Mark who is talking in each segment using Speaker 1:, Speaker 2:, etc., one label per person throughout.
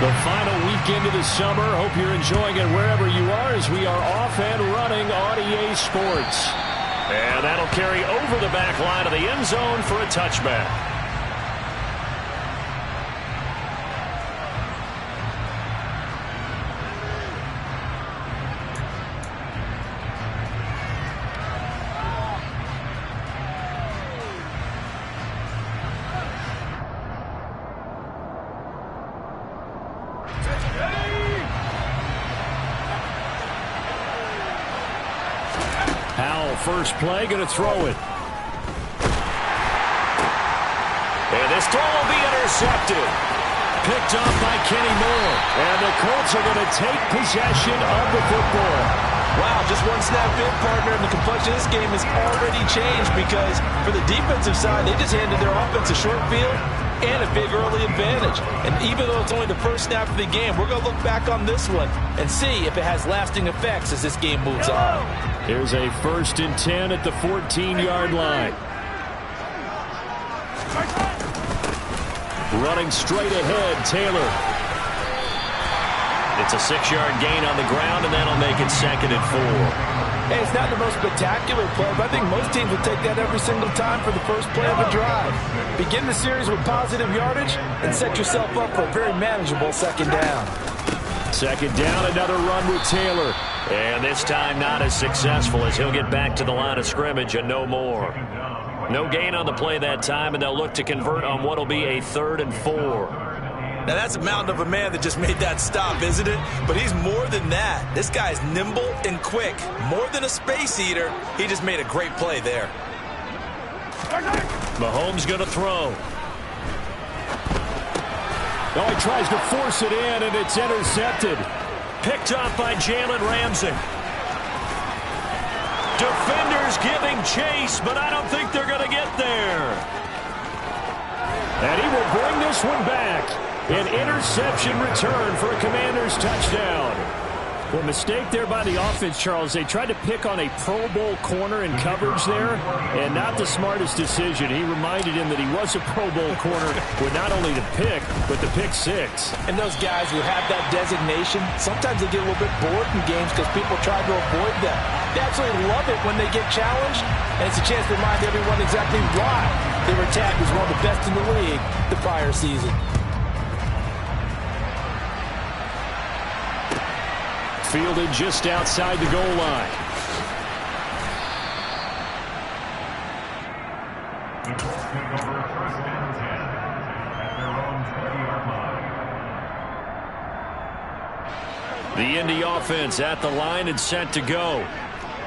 Speaker 1: The final weekend of the summer. Hope you're enjoying it wherever you are as we are off and running on EA Sports.
Speaker 2: And that'll carry over the back line of the end zone for a touchback.
Speaker 1: First play, going to throw it.
Speaker 2: And this throw will be intercepted.
Speaker 1: Picked off by Kenny Moore. And the Colts are going to take possession of the football.
Speaker 3: Wow, just one snap in, partner, and the complexion of this game has already changed because for the defensive side, they just handed their offense a short field and a big early advantage. And even though it's only the first snap of the game, we're going to look back on this one and see if it has lasting effects as this game moves on.
Speaker 1: Here's a 1st and 10 at the 14-yard line. Running straight ahead, Taylor.
Speaker 2: It's a 6-yard gain on the ground, and that'll make it 2nd and 4.
Speaker 3: Hey, it's not the most spectacular play, but I think most teams will take that every single time for the first play of a drive. Begin the series with positive yardage and set yourself up for a very manageable 2nd down.
Speaker 1: 2nd down, another run with Taylor.
Speaker 2: And this time not as successful as he'll get back to the line of scrimmage and no more. No gain on the play that time, and they'll look to convert on what will be a 3rd and 4.
Speaker 3: Now, that's a mountain of a man that just made that stop, isn't it? But he's more than that. This guy's nimble and quick. More than a space eater, he just made a great play there.
Speaker 2: Mahomes going to throw.
Speaker 1: Oh, he tries to force it in, and it's intercepted.
Speaker 2: Picked off by Jalen Ramsey. Defenders giving chase, but I don't think they're going to get there.
Speaker 1: And he will bring this one back. An interception return for a Commanders touchdown. Well, mistake there by the offense, Charles. They tried to pick on a Pro Bowl corner in coverage there, and not the smartest decision. He reminded him that he was a Pro Bowl corner with not only the pick, but the pick 6.
Speaker 3: And those guys who have that designation, sometimes they get a little bit bored in games because people try to avoid them. They absolutely love it when they get challenged, and it's a chance to remind everyone exactly why they were tagged as one of the best in the league the prior season.
Speaker 1: Fielded just outside the goal line. The Indy offense at the line and set to go.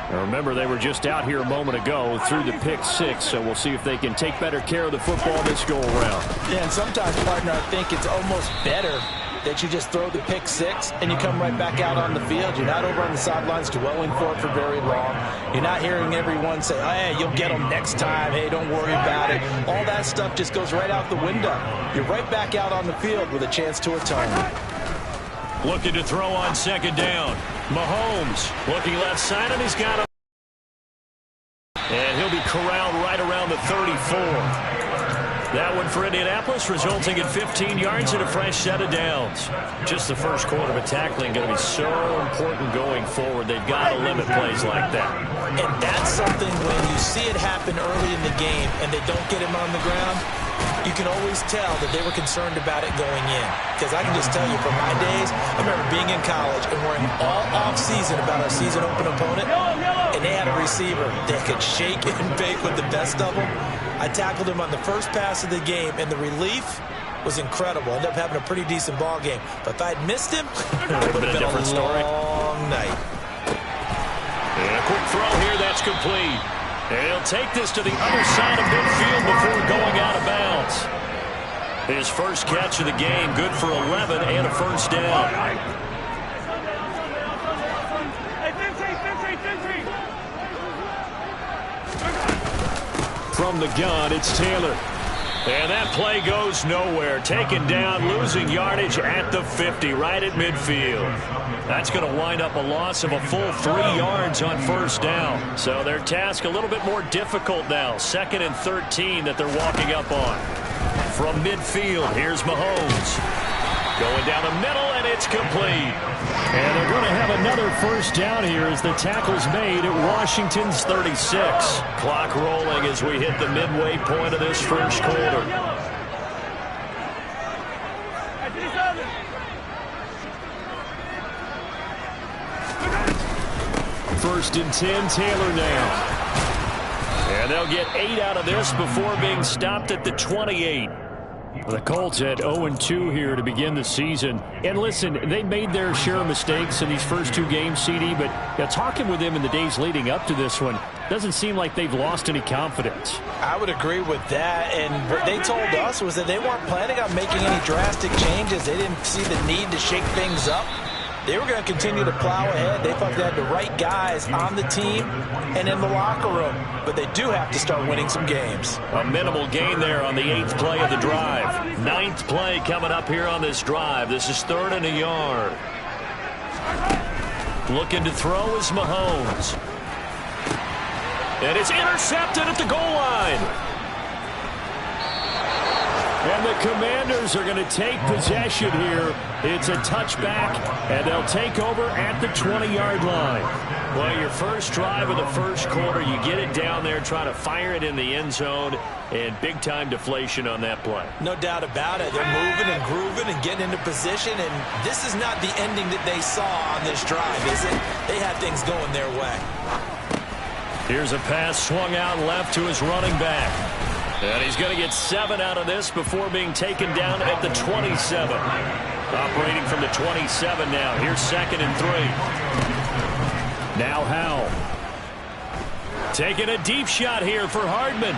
Speaker 1: Now remember, they were just out here a moment ago through the pick 6, so we'll see if they can take better care of the football this go-around.
Speaker 3: Yeah, and sometimes, partner, I think it's almost better that you just throw the pick 6 and you come right back out on the field. You're not over on the sidelines dwelling for it for very long. You're not hearing everyone say, hey, you'll get them next time. Hey, don't worry about it. All that stuff just goes right out the window. You're right back out on the field with a chance to atone.
Speaker 2: Looking to throw on 2nd down. Mahomes looking left side, and he's got him. And he'll be corralled right around the 34. That one for Indianapolis, resulting in 15 yards and a fresh set of downs. Just the first quarter of tackling going to be so important going forward. They've got to limit plays like that.
Speaker 3: And that's something when you see it happen early in the game and they don't get him on the ground, you can always tell that they were concerned about it going in. Because I can just tell you from my days, I remember being in college and worrying all off-season about our season open opponent, and they had a receiver that could shake and bake with the best of them. I tackled him on the first pass of the game, and the relief was incredible. Ended up having a pretty decent ball game. But if I'd missed him, it would have been a long night.
Speaker 2: And a quick throw here, that's complete. And he'll take this to the other side of midfield before going out of bounds. His first catch of the game, good for 11 and a first down.
Speaker 1: From the gun, it's Taylor.
Speaker 2: And that play goes nowhere. Taken down, losing yardage at the 50, right at midfield. That's going to wind up a loss of a full 3 yards on first down. So their task a little bit more difficult now. 2nd and 13 that they're walking up on. From midfield, here's Mahomes. Going down the middle, and it's complete.
Speaker 1: And they're going to have another first down here as the tackle's made at Washington's 36.
Speaker 2: Clock rolling as we hit the midway point of this first quarter.
Speaker 1: First and 10, Taylor now.
Speaker 2: And they'll get 8 out of this before being stopped at the 28.
Speaker 1: The Colts at 0-2 here to begin the season. And listen, they made their share of mistakes in these first 2 games, CD, but talking with them in the days leading up to this one, doesn't seem like they've lost any confidence.
Speaker 3: I would agree with that, and what they told us was that they weren't planning on making any drastic changes. They didn't see the need to shake things up. They were going to continue to plow ahead. They thought they had the right guys on the team and in the locker room. But they do have to start winning some games.
Speaker 2: A minimal gain there on the 8th play of the drive. 9th play coming up here on this drive. This is 3rd and a yard. Looking to throw is Mahomes. And it's intercepted at the goal line.
Speaker 1: And the Commanders are going to take possession here. It's a touchback, and they'll take over at the 20-yard line.
Speaker 2: Well, your first drive of the first quarter, you get it down there, try to fire it in the end zone, and big-time deflation on that play.
Speaker 3: No doubt about it. They're moving and grooving and getting into position, and this is not the ending that they saw on this drive, is it? They had things going their way.
Speaker 2: Here's a pass swung out left to his running back. And he's going to get 7 out of this before being taken down at the 27. Operating from the 27 now. Here's 2nd and 3.
Speaker 1: Now Howell.
Speaker 2: Taking a deep shot here for Hardman.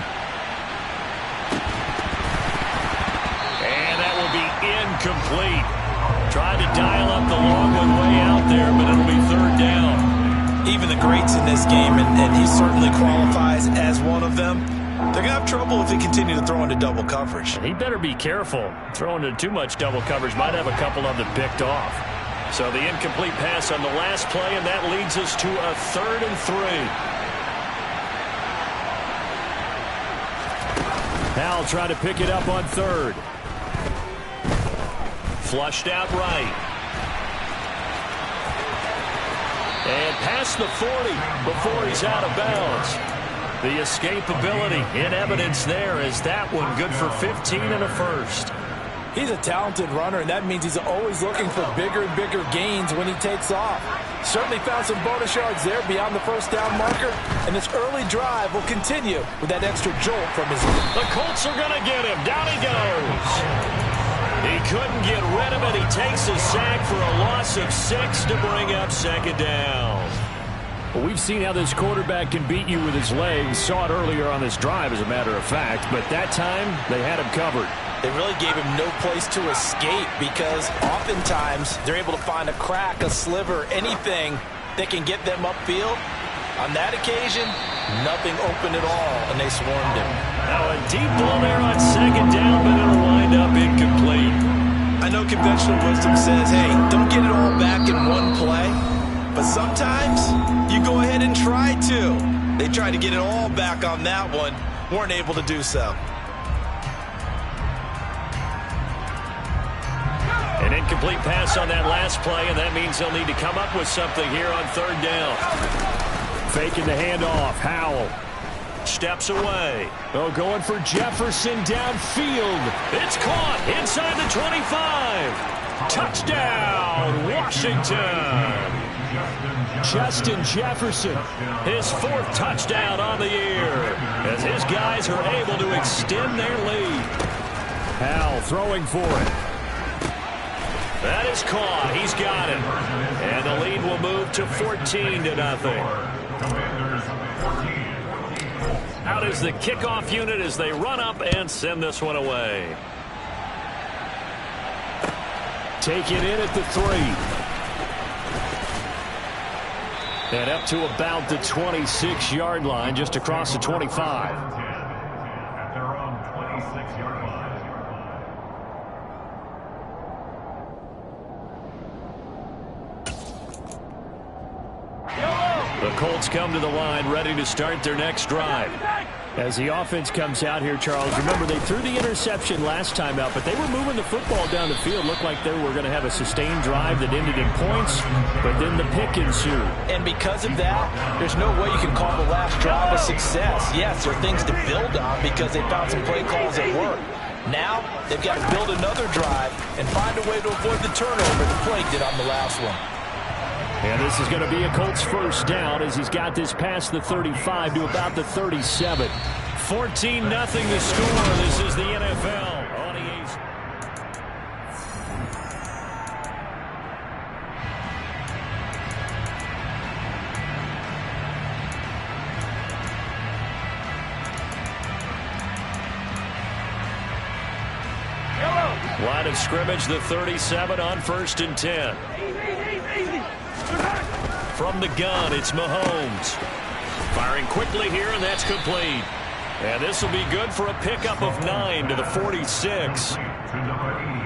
Speaker 2: And that will be incomplete. Tried to dial up the long one way out there, but it'll be 3rd down.
Speaker 3: Even the greats in this game, and he certainly qualifies as one of them, they're going to have trouble if they continue to throw into double coverage.
Speaker 2: He better be careful. Throwing into too much double coverage might have a couple of them picked off. So the incomplete pass on the last play, and that leads us to a 3rd and 3.
Speaker 1: Howell trying to pick it up on 3rd.
Speaker 2: Flushed out right. And past the 40 before he's out of bounds. The escapability in evidence there as that one good for 15 and a first.
Speaker 3: He's a talented runner, and that means he's always looking for bigger and bigger gains when he takes off. Certainly found some bonus yards there beyond the first down marker, and this early drive will continue with that extra jolt from his...
Speaker 2: The Colts are going to get him. Down he goes. He couldn't get rid of it. He takes a sack for a loss of 6 to bring up 2nd down.
Speaker 1: Well, we've seen how this quarterback can beat you with his legs. Saw it earlier on this drive, as a matter of fact. But that time, they had him covered.
Speaker 3: They really gave him no place to escape because oftentimes they're able to find a crack, a sliver, anything that can get them upfield. On that occasion, nothing open at all, and they swarmed him.
Speaker 2: Now a deep ball there on 2nd down, but it'll wind up incomplete.
Speaker 3: I know conventional wisdom says, hey, don't get it all back in one play. But sometimes you go ahead and try to. They tried to get it all back on that one. Weren't able to do so.
Speaker 2: An incomplete pass on that last play, and that means they'll need to come up with something here on 3rd down.
Speaker 1: Faking the handoff. Howell
Speaker 2: steps away.
Speaker 1: Oh, going for Jefferson downfield.
Speaker 2: It's caught inside the 25. Touchdown, Washington.
Speaker 1: Justin Jefferson.
Speaker 2: His 4th touchdown on the year as his guys are able to extend their lead.
Speaker 1: Howell throwing for it.
Speaker 2: That is caught. He's got it. And the lead will move to 14-0. Out is the kickoff unit as they run up and send this one away.
Speaker 1: Take it in at the 3. And up to about the 26-yard line, just across the 25.
Speaker 2: The Colts come to the line ready to start their next drive.
Speaker 1: As the offense comes out here, Charles, remember they threw the interception last time out, but they were moving the football down the field. Looked like they were going to have a sustained drive that ended in points, but then the pick ensued.
Speaker 3: And because of that, there's no way you can call the last drive a success. Yes, there are things to build on because they found some play calls that work. Now, they've got to build another drive and find a way to avoid the turnover the play did on the last one.
Speaker 1: And this is going to be a Colts first down as he's got this past the 35 to about the 37.
Speaker 2: 14-0 the score. This is the NFL on EA's. Line of scrimmage, the 37 on 1st and 10. From the gun, it's Mahomes. Firing quickly here, and that's complete. And this will be good for a pickup of 9 to the 46.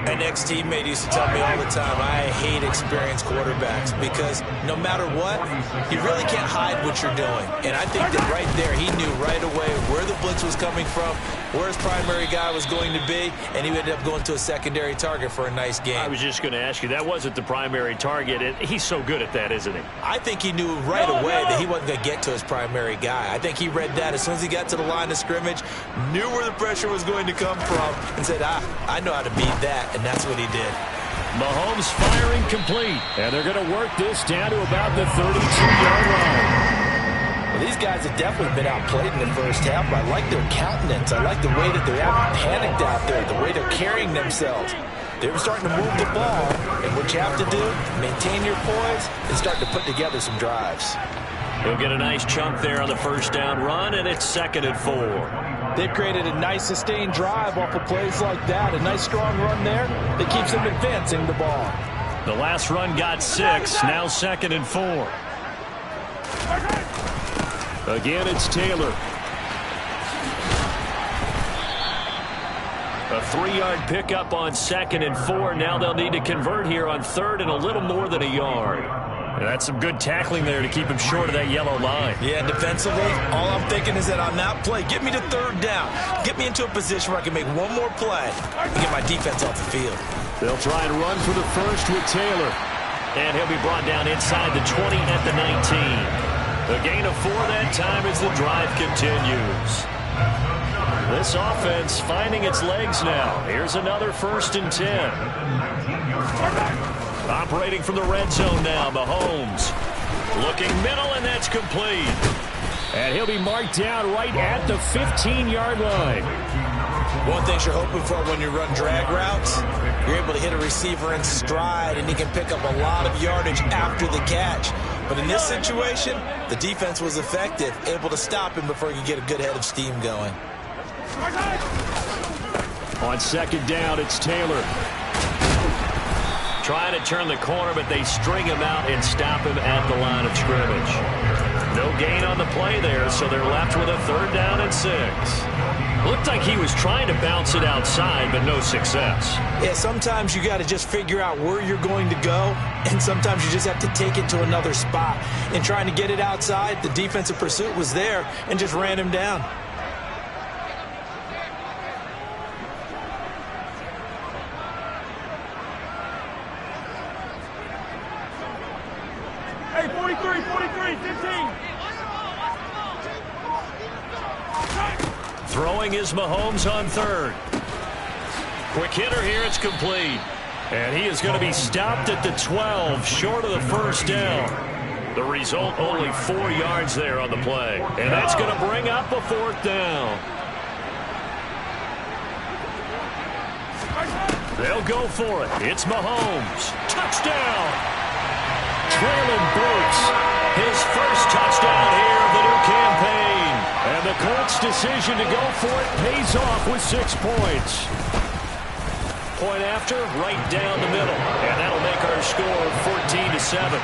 Speaker 3: An ex-teammate used to tell me all the time, I hate experienced quarterbacks because no matter what, you really can't hide what you're doing. And I think that right there, he knew right away where the blitz was coming from, where his primary guy was going to be, and he ended up going to a secondary target for a nice game.
Speaker 2: I was just going to ask you, that wasn't the primary target, and he's so good at that, isn't he?
Speaker 3: I think he knew right away that he wasn't going to get to his primary guy. I think he read that as soon as he got to the line of scrimmage, knew where the pressure was going to come from, and said, I know how to beat that, and that's what he did.
Speaker 2: Mahomes firing complete.
Speaker 1: And they're going to work this down to about the 32-yard line.
Speaker 3: Well, these guys have definitely been outplayed in the first half, but I like their countenance. I like the way that they're panicked out there, the way they're carrying themselves. They were starting to move the ball, and what you have to do, maintain your poise, and start to put together some drives.
Speaker 2: He'll get a nice chunk there on the first down run, and it's 2nd and 4.
Speaker 3: They've created a nice sustained drive off of plays like that. A nice strong run there that keeps them advancing the ball.
Speaker 2: The last run got 6, now 2nd and 4.
Speaker 1: Again, it's Taylor.
Speaker 2: A 3-yard pickup on 2nd and 4. Now they'll need to convert here on 3rd and a little more than a yard. And that's some good tackling there to keep him short of that yellow line.
Speaker 3: Yeah, and defensively, all I'm thinking is that on that play, get me to 3rd down. Get me into a position where I can make one more play and get my defense off the field.
Speaker 1: They'll try and run for the first with Taylor.
Speaker 2: And he'll be brought down inside the 20 at the 19. The gain of 4 that time as the drive continues. This offense finding its legs now. Here's another 1st and 10. Operating from the red zone now, Mahomes. Looking middle, and that's complete.
Speaker 1: And he'll be marked down right at the 15-yard line.
Speaker 3: One thing you're hoping for when you run drag routes, you're able to hit a receiver in stride, and he can pick up a lot of yardage after the catch. But in this situation, the defense was effective, able to stop him before he could get a good head of steam going.
Speaker 1: On 2nd down, it's Taylor.
Speaker 2: Trying to turn the corner, but they string him out and stop him at the line of scrimmage. No gain on the play there, so they're left with a 3rd down and 6. Looked like he was trying to bounce it outside, but no success.
Speaker 3: Yeah, sometimes you got to just figure out where you're going to go, and sometimes you just have to take it to another spot. In trying to get it outside, the defensive pursuit was there and just ran him down.
Speaker 4: Hey, 43, 15.
Speaker 2: Throwing is Mahomes on 3rd. Quick hitter here, it's complete. And he is going to be stopped at the 12, short of the first down. The result, only 4 yards there on the play. And that's going to bring up a 4th down. They'll go for it. It's Mahomes. Touchdown!
Speaker 1: Traylon Burks.
Speaker 2: His first touchdown here of the new campaign.
Speaker 1: And the Colts' decision to go for it pays off with 6 points.
Speaker 2: Point after, right down the middle. And that'll make our score 14-7.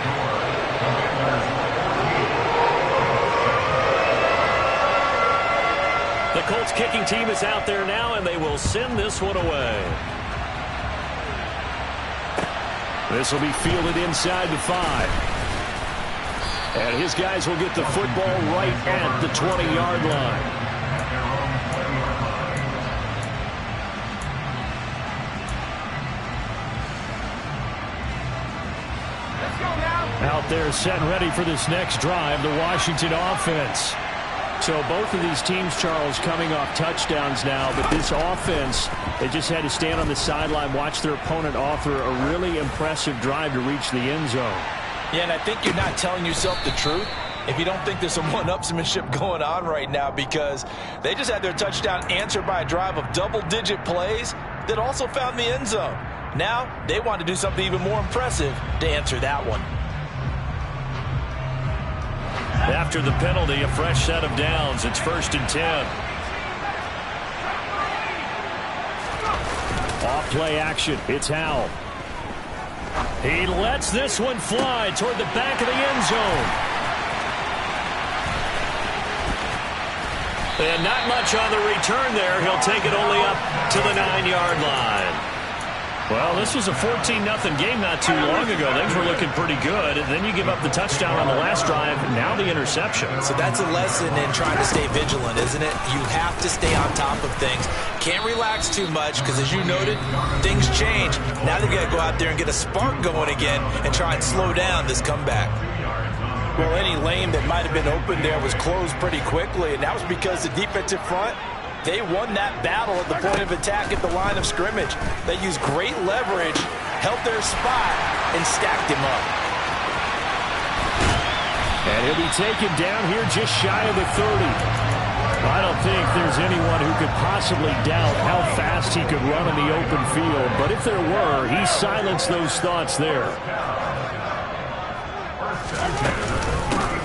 Speaker 2: The Colts kicking team is out there now, and they will send this one away.
Speaker 1: This will be fielded inside the 5. And his guys will get the football right at the 20-yard line. Out there set and ready for this next drive, the Washington offense. So both of these teams, Charles, coming off touchdowns now, but this offense, they just had to stand on the sideline, watch their opponent author a really impressive drive to reach the end zone.
Speaker 3: Yeah, and I think you're not telling yourself the truth if you don't think there's some one-upsmanship going on right now, because they just had their touchdown answered by a drive of double-digit plays that also found the end zone. Now they want to do something even more impressive to answer that one.
Speaker 2: After the penalty, a fresh set of downs. It's 1st and 10.
Speaker 1: Off play action. It's Howell. He lets this one fly toward the back of the end zone.
Speaker 2: And not much on the return there. He'll take it only up to the 9-yard line.
Speaker 1: Well, this was a 14-0 game not too long ago. Things were looking pretty good. And then you give up the touchdown on the last drive. Now the interception.
Speaker 3: So that's a lesson in trying to stay vigilant, isn't it? You have to stay on top of things. Can't relax too much because, as you noted, things change. Now they've got to go out there and get a spark going again and try and slow down this comeback. Well, any lane that might have been open there was closed pretty quickly, and that was because the defensive front, they won that battle at the point of attack at the line of scrimmage. They used great leverage, held their spot, and stacked him up.
Speaker 1: And he'll be taken down here just shy of the 30. I don't think there's anyone who could possibly doubt how fast he could run in the open field. But if there were, he silenced those thoughts there.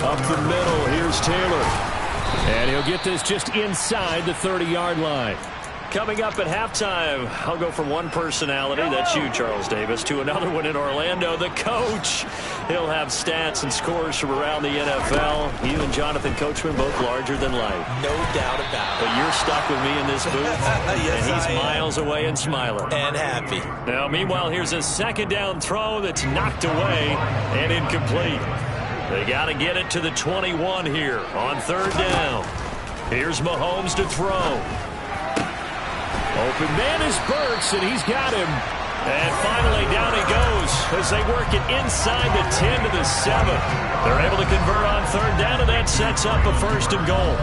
Speaker 1: Up the middle, here's Taylor. And he'll get this just inside the 30-yard line.
Speaker 2: Coming up at halftime, I'll go from one personality, that's you, Charles Davis, to another one in Orlando, the coach. He'll have stats and scores from around the NFL. You and Jonathan Coachman, both larger than life.
Speaker 3: No doubt about it.
Speaker 2: But you're stuck with me in this booth,
Speaker 3: yes,
Speaker 2: and he's miles away and smiling.
Speaker 3: And happy.
Speaker 2: Now, meanwhile, here's a second down throw that's knocked away and incomplete. They got to get it to the 21 here on 3rd down. Here's Mahomes to throw.
Speaker 1: Open man is Burks, and he's got him.
Speaker 2: And finally, down he goes as they work it inside the 10 to the 7. They're able to convert on 3rd down, and that sets up a 1st and goal.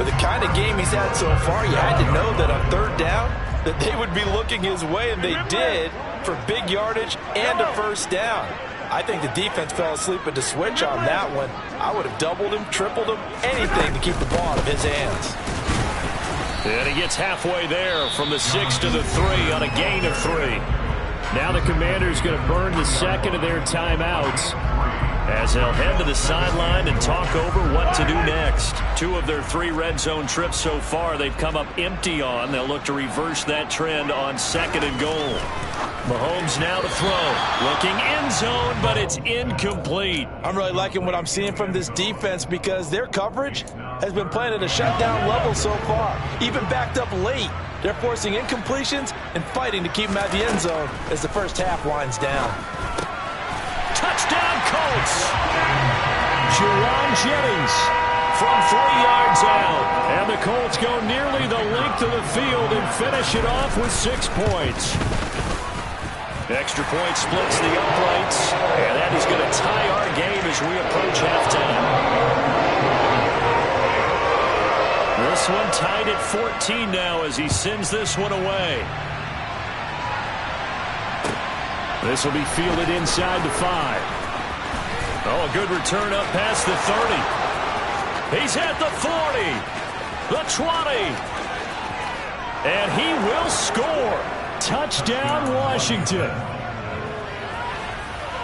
Speaker 3: With the kind of game he's had so far, you had to know that on 3rd down, that they would be looking his way, and they did, for big yardage and a 1st down. I think the defense fell asleep at the switch on that one. I would have doubled him, tripled him, anything to keep the ball out of his hands.
Speaker 2: And he gets halfway there from the 6 to the 3 on a gain of 3.
Speaker 1: Now the Commanders going to burn the second of their timeouts as they'll head to the sideline and talk over what to do next.
Speaker 2: 2 of their 3 red zone trips so far they've come up empty on. They'll look to reverse that trend on 2nd and goal. Mahomes now to throw. Looking end zone, but it's incomplete.
Speaker 3: I'm really liking what I'm seeing from this defense because their coverage has been playing at a shutdown level so far. Even backed up late. They're forcing incompletions and fighting to keep them out of the end zone as the first half winds down.
Speaker 2: Touchdown, Colts!
Speaker 1: Jerron Jennings
Speaker 2: from 3 yards out.
Speaker 1: And the Colts go nearly the length of the field and finish it off with 6 points.
Speaker 2: Extra point splits the uprights, and that is going to tie our game as we approach halftime. This one tied at 14 now as he sends this one away.
Speaker 1: This will be fielded inside the 5.
Speaker 2: Oh, a good return up past the 30. He's at the 40, the 20,
Speaker 1: and he will score. Touchdown, Washington.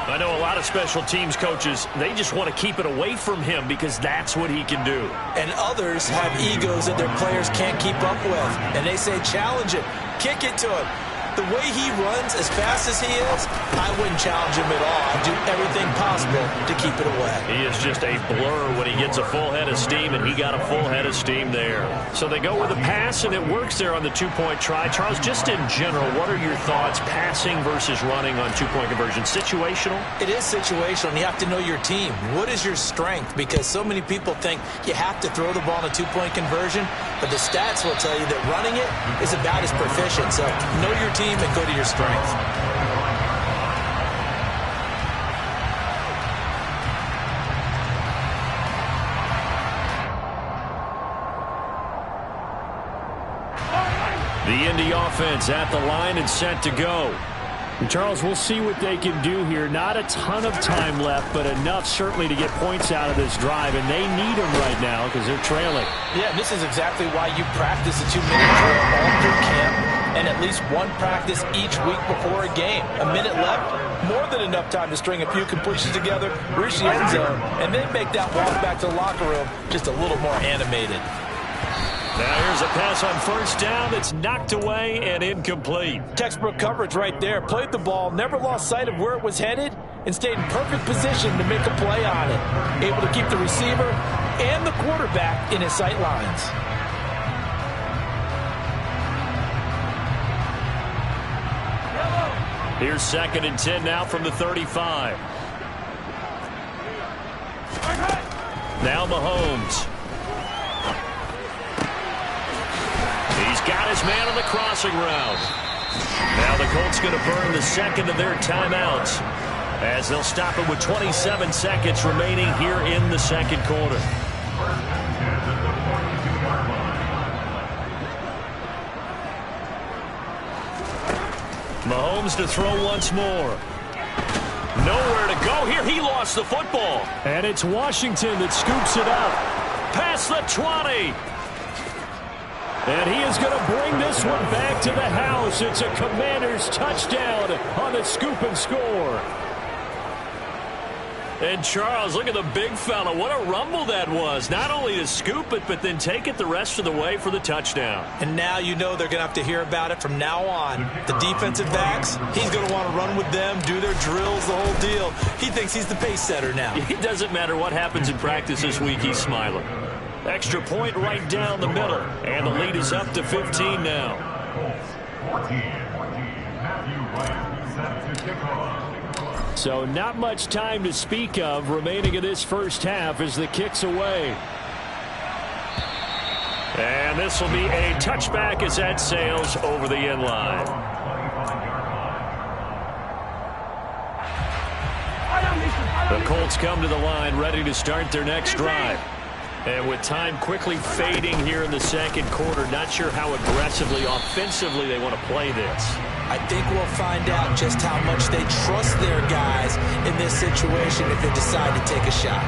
Speaker 2: I know a lot of special teams coaches, they just want to keep it away from him because that's what he can do.
Speaker 3: And others have egos that their players can't keep up with. And they say, challenge it, kick it to him. The way he runs as fast as he is, I wouldn't challenge him at all. I'd do everything possible to keep it away.
Speaker 2: He is just a blur when he gets a full head of steam, and he got a full head of steam there. So they go with a pass, and it works there on the two-point try. Charles, just in general, what are your thoughts passing versus running on two-point conversion? Situational?
Speaker 3: It is situational, and you have to know your team. What is your strength? Because so many people think you have to throw the ball in a two-point conversion, but the stats will tell you that running it is about as proficient. So know your team and go to your strength.
Speaker 1: The Indy offense at the line and set to go. And Charles, we'll see what they can do here. Not a ton of time left, but enough certainly to get points out of this drive, and they need them right now because they're trailing.
Speaker 3: Yeah, this is exactly why you practice a 2-minute drill all through camp and at least one practice each week before a game. A minute left, more than enough time to string a few completions together, reach the end zone, and then make that walk back to the locker room just a little more animated.
Speaker 2: Now here's a pass on first down. It's knocked away and incomplete.
Speaker 3: Textbook coverage right there. Played the ball, never lost sight of where it was headed, and stayed in perfect position to make a play on it. Able to keep the receiver and the quarterback in his sight lines.
Speaker 2: Here's 2nd and 10 now from the 35. Now Mahomes. He's got his man on the crossing route. Now the Colts going to burn the second of their timeouts as they'll stop it with 27 seconds remaining here in the second quarter. Mahomes to throw once more. Nowhere to go here. He lost the football.
Speaker 1: And it's Washington that scoops it up.
Speaker 2: Past the 20.
Speaker 1: And he is going to bring this one back to the house. It's a Commanders touchdown on the scoop and score.
Speaker 2: And Charles, look at the big fella. What a rumble that was. Not only to scoop it, but then take it the rest of the way for the touchdown.
Speaker 3: And now you know they're going to have to hear about it from now on. The defensive backs, he's going to want to run with them, do their drills, the whole deal. He thinks he's the pace setter now.
Speaker 2: It doesn't matter what happens in practice this week, he's smiling. Extra point right down the middle. And the lead is up to 15 now.
Speaker 1: So not much time to speak of remaining in this first half as the kick's away.
Speaker 2: And this will be a touchback as that sails over the end line. The Colts come to the line ready to start their next drive. And with time quickly fading here in the second quarter, not sure how aggressively, offensively they want to play this.
Speaker 3: I think we'll find out just how much they trust their guys in this situation if they decide to take a shot.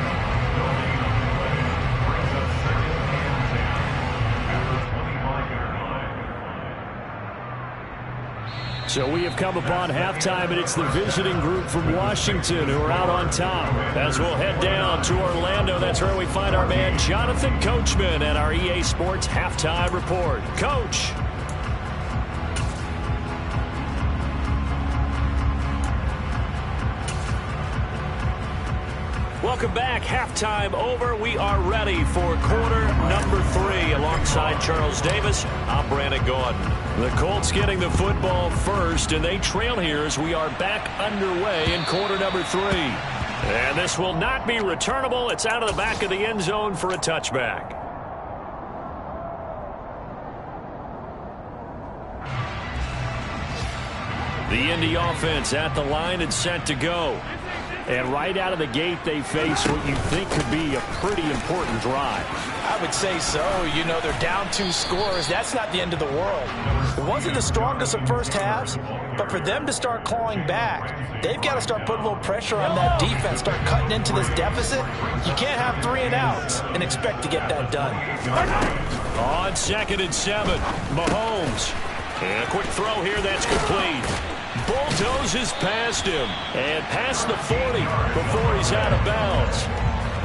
Speaker 1: So we have come upon halftime, and it's the visiting group from Washington who are out on top.
Speaker 2: As we'll head down to Orlando, that's where we find our man Jonathan Coachman at our EA Sports Halftime Report. Coach. Welcome back. Halftime over. We are ready for quarter number 3. Alongside Charles Davis, I'm Brandon Gordon. The Colts getting the football first, and they trail here as we are back underway in quarter number 3. And this will not be returnable. It's out of the back of the end zone for a touchback. The Indy offense at the line and set to go.
Speaker 1: And right out of the gate, they face what you think could be a pretty important drive.
Speaker 3: I would say so. You know, they're down 2 scores. That's not the end of the world. It wasn't the strongest of first halves, but for them to start clawing back, they've got to start putting a little pressure on that defense, start cutting into this deficit. You can't have 3 and outs and expect to get that done.
Speaker 2: On 2nd and 7, Mahomes. And a quick throw here that's complete. Bulldozes past him and past the 40 before he's out of bounds.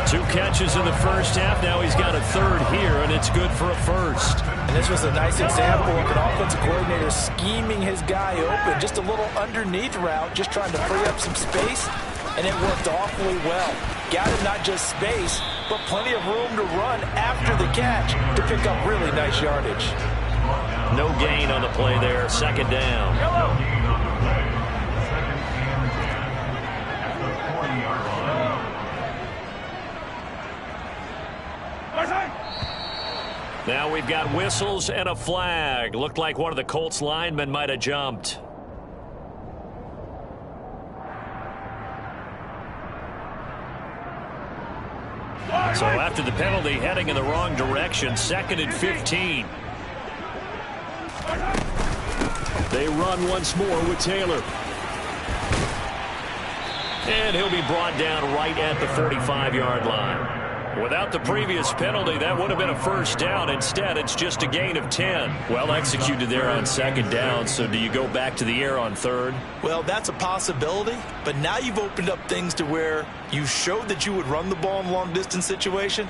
Speaker 1: 2 catches in the first half. Now he's got a third here, and it's good for a first.
Speaker 3: And this was a nice example of an offensive coordinator scheming his guy open. Just a little underneath route, just trying to free up some space, and it worked awfully well. Got him not just space, but plenty of room to run after the catch to pick up really nice yardage.
Speaker 2: No gain on the play there. Second down. Now we've got whistles and a flag. Looked like one of the Colts linemen might have jumped. So after the penalty, heading in the wrong direction, 2nd and 15.
Speaker 1: They run once more with Taylor.
Speaker 2: And he'll be brought down right at the 45-yard line. Without the previous penalty, that would have been a first down. Instead, it's just a gain of 10.
Speaker 1: Well executed there on 2nd down. So do you go back to the air on 3rd?
Speaker 3: Well, that's a possibility, but now you've opened up things to where you showed that you would run the ball in long-distance situation.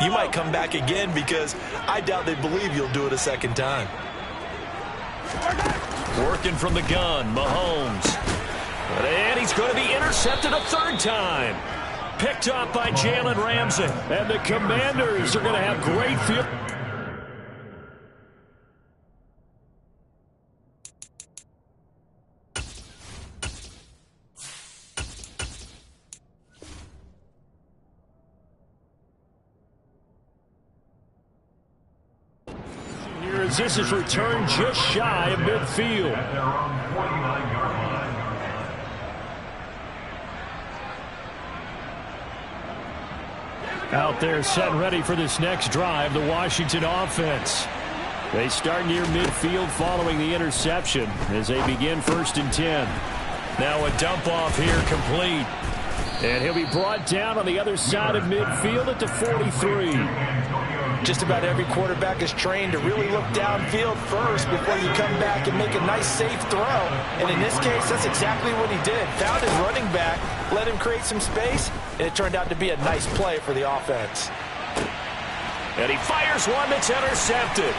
Speaker 3: You might come back again because I doubt they believe you'll do it a second time.
Speaker 2: Working from the gun, Mahomes. And he's going to be intercepted a 3rd time. Picked up by Jalen Ramsey.
Speaker 1: And the Commanders are going to have great field. Here as this is returned just shy of midfield. Out there set and ready for this next drive, the Washington offense. They start near midfield following the interception as they begin 1st and 10.
Speaker 2: Now a dump off here complete.
Speaker 1: And he'll be brought down on the other side of midfield at the 43.
Speaker 3: Just about every quarterback is trained to really look downfield first before you come back and make a nice, safe throw. And in this case, that's exactly what he did. Found his running back, let him create some space, and it turned out to be a nice play for the offense.
Speaker 2: And he fires one that's intercepted.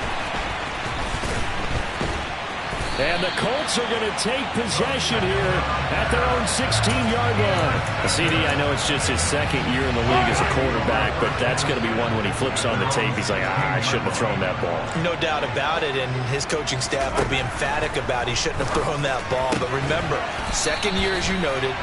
Speaker 1: And the Colts are going to take possession here at their own 16-yard line.
Speaker 2: CD, I know it's just his 2nd year in the league as a quarterback, but that's going to be one when he flips on the tape. He's like, I shouldn't have thrown that ball.
Speaker 3: No doubt about it, and his coaching staff will be emphatic about he shouldn't have thrown that ball. But remember, 2nd year, as you noted,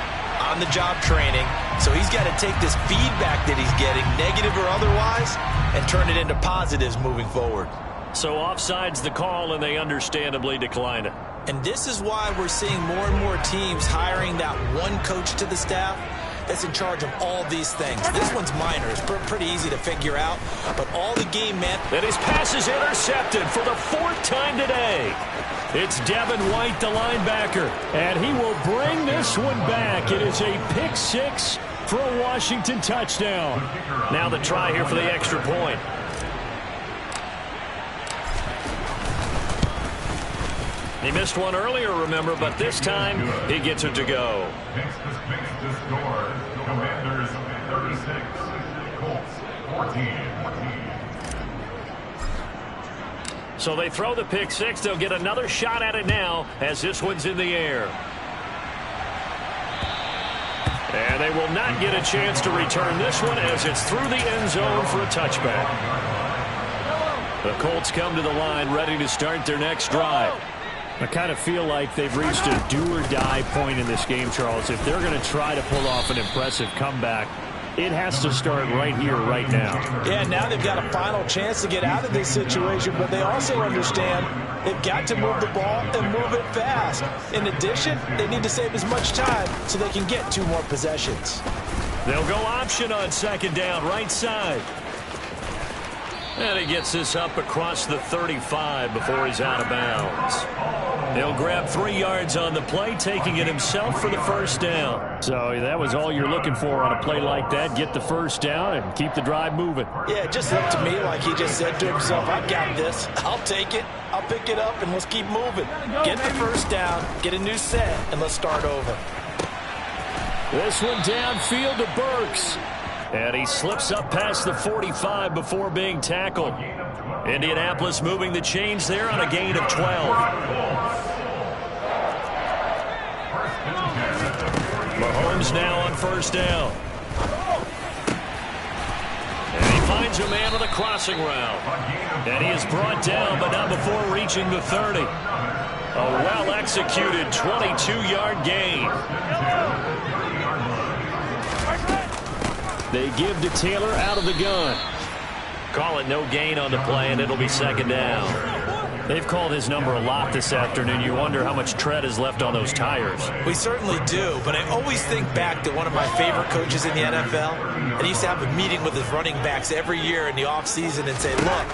Speaker 3: on-the-job training, so he's got to take this feedback that he's getting, negative or otherwise, and turn it into positives moving forward.
Speaker 2: So offside's the call, and they understandably decline it.
Speaker 3: And this is why we're seeing more and more teams hiring that one coach to the staff that's in charge of all these things. This one's minor. It's pretty easy to figure out, but all the game meant.
Speaker 2: And his pass is intercepted for the 4th time today.
Speaker 1: It's Devin White, the linebacker, and he will bring this one back. It is a pick 6 for a Washington touchdown.
Speaker 2: Now the try here for the extra point. He missed one earlier, remember, but this time he gets it to go.
Speaker 5: Makes the score. Commanders 36, Colts 14.
Speaker 2: So they throw the pick 6. They'll get another shot at it now as this one's in the air. And they will not get a chance to return this one as it's through the end zone for a touchback. The Colts come to the line ready to start their next drive.
Speaker 1: I kind of feel like they've reached a do-or-die point in this game, Charles. If they're going to try to pull off an impressive comeback, it has to start right here, right now.
Speaker 3: Yeah, now they've got a final chance to get out of this situation, but they also understand they've got to move the ball and move it fast. In addition, they need to save as much time so they can get 2 more possessions.
Speaker 2: They'll go option on 2nd down, right side. And he gets this up across the 35 before he's out of bounds. He'll grab 3 yards on the play, taking it himself for the 1st down.
Speaker 1: So that was all you're looking for on a play like that. Get the 1st down and keep the drive moving.
Speaker 3: Yeah, it just looked to me like he just said to himself, I got this. I'll take it. I'll pick it up, and let's keep moving. Get the 1st down, get a new set, and let's start over.
Speaker 1: This one downfield to Burks.
Speaker 2: And he slips up past the 45 before being tackled. Indianapolis moving the chains there on a gain of 12. Mahomes now on first down. And he finds a man on the crossing route. And he is brought down, but not before reaching the 30. A well-executed 22-yard gain.
Speaker 1: They give to Taylor out of the gun.
Speaker 2: Call it no gain on the play, and it'll be second down.
Speaker 1: They've called his number a lot this afternoon. You wonder how much tread is left on those tires.
Speaker 3: We certainly do, but I always think back to one of my favorite coaches in the NFL. And he used to have a meeting with his running backs every year in the offseason and say, look,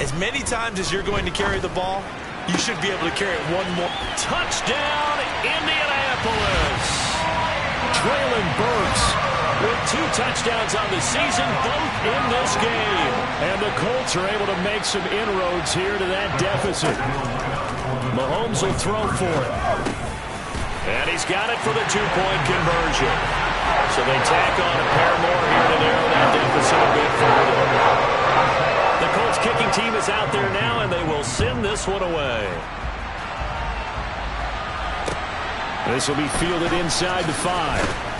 Speaker 3: as many times as you're going to carry the ball, you should be able to carry it one more.
Speaker 2: Touchdown, Indianapolis!
Speaker 1: Traylon Burks
Speaker 2: with 2 touchdowns on the season, both in this game.
Speaker 1: And the Colts are able to make some inroads here to that deficit. Mahomes will throw for it.
Speaker 2: And he's got it for the 2-point conversion. So they tack on a pair more here to narrow that deficit a bit further. The Colts kicking team is out there now, and they will send this one away.
Speaker 1: This will be fielded inside the 5.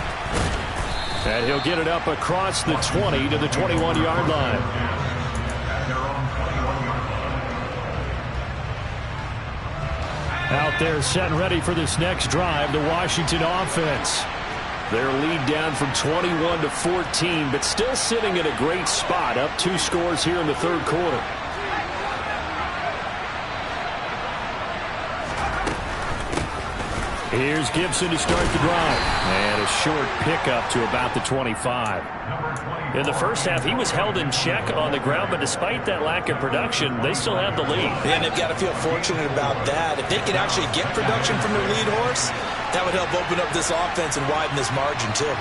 Speaker 1: And he'll get it up across the 20 to the 21-yard line. Out there set and ready for this next drive, the Washington offense. Their lead down from 21 to 14, but still sitting in a great spot, up 2 scores here in the third quarter. Here's Gibson to start the drive. And a short pickup to about the 25.
Speaker 2: In the first half, he was held in check on the ground, but despite that lack of production, they still have the lead.
Speaker 3: And they've got to feel fortunate about that. If they can actually get production from their lead horse, that would help open up this offense and widen this margin, too.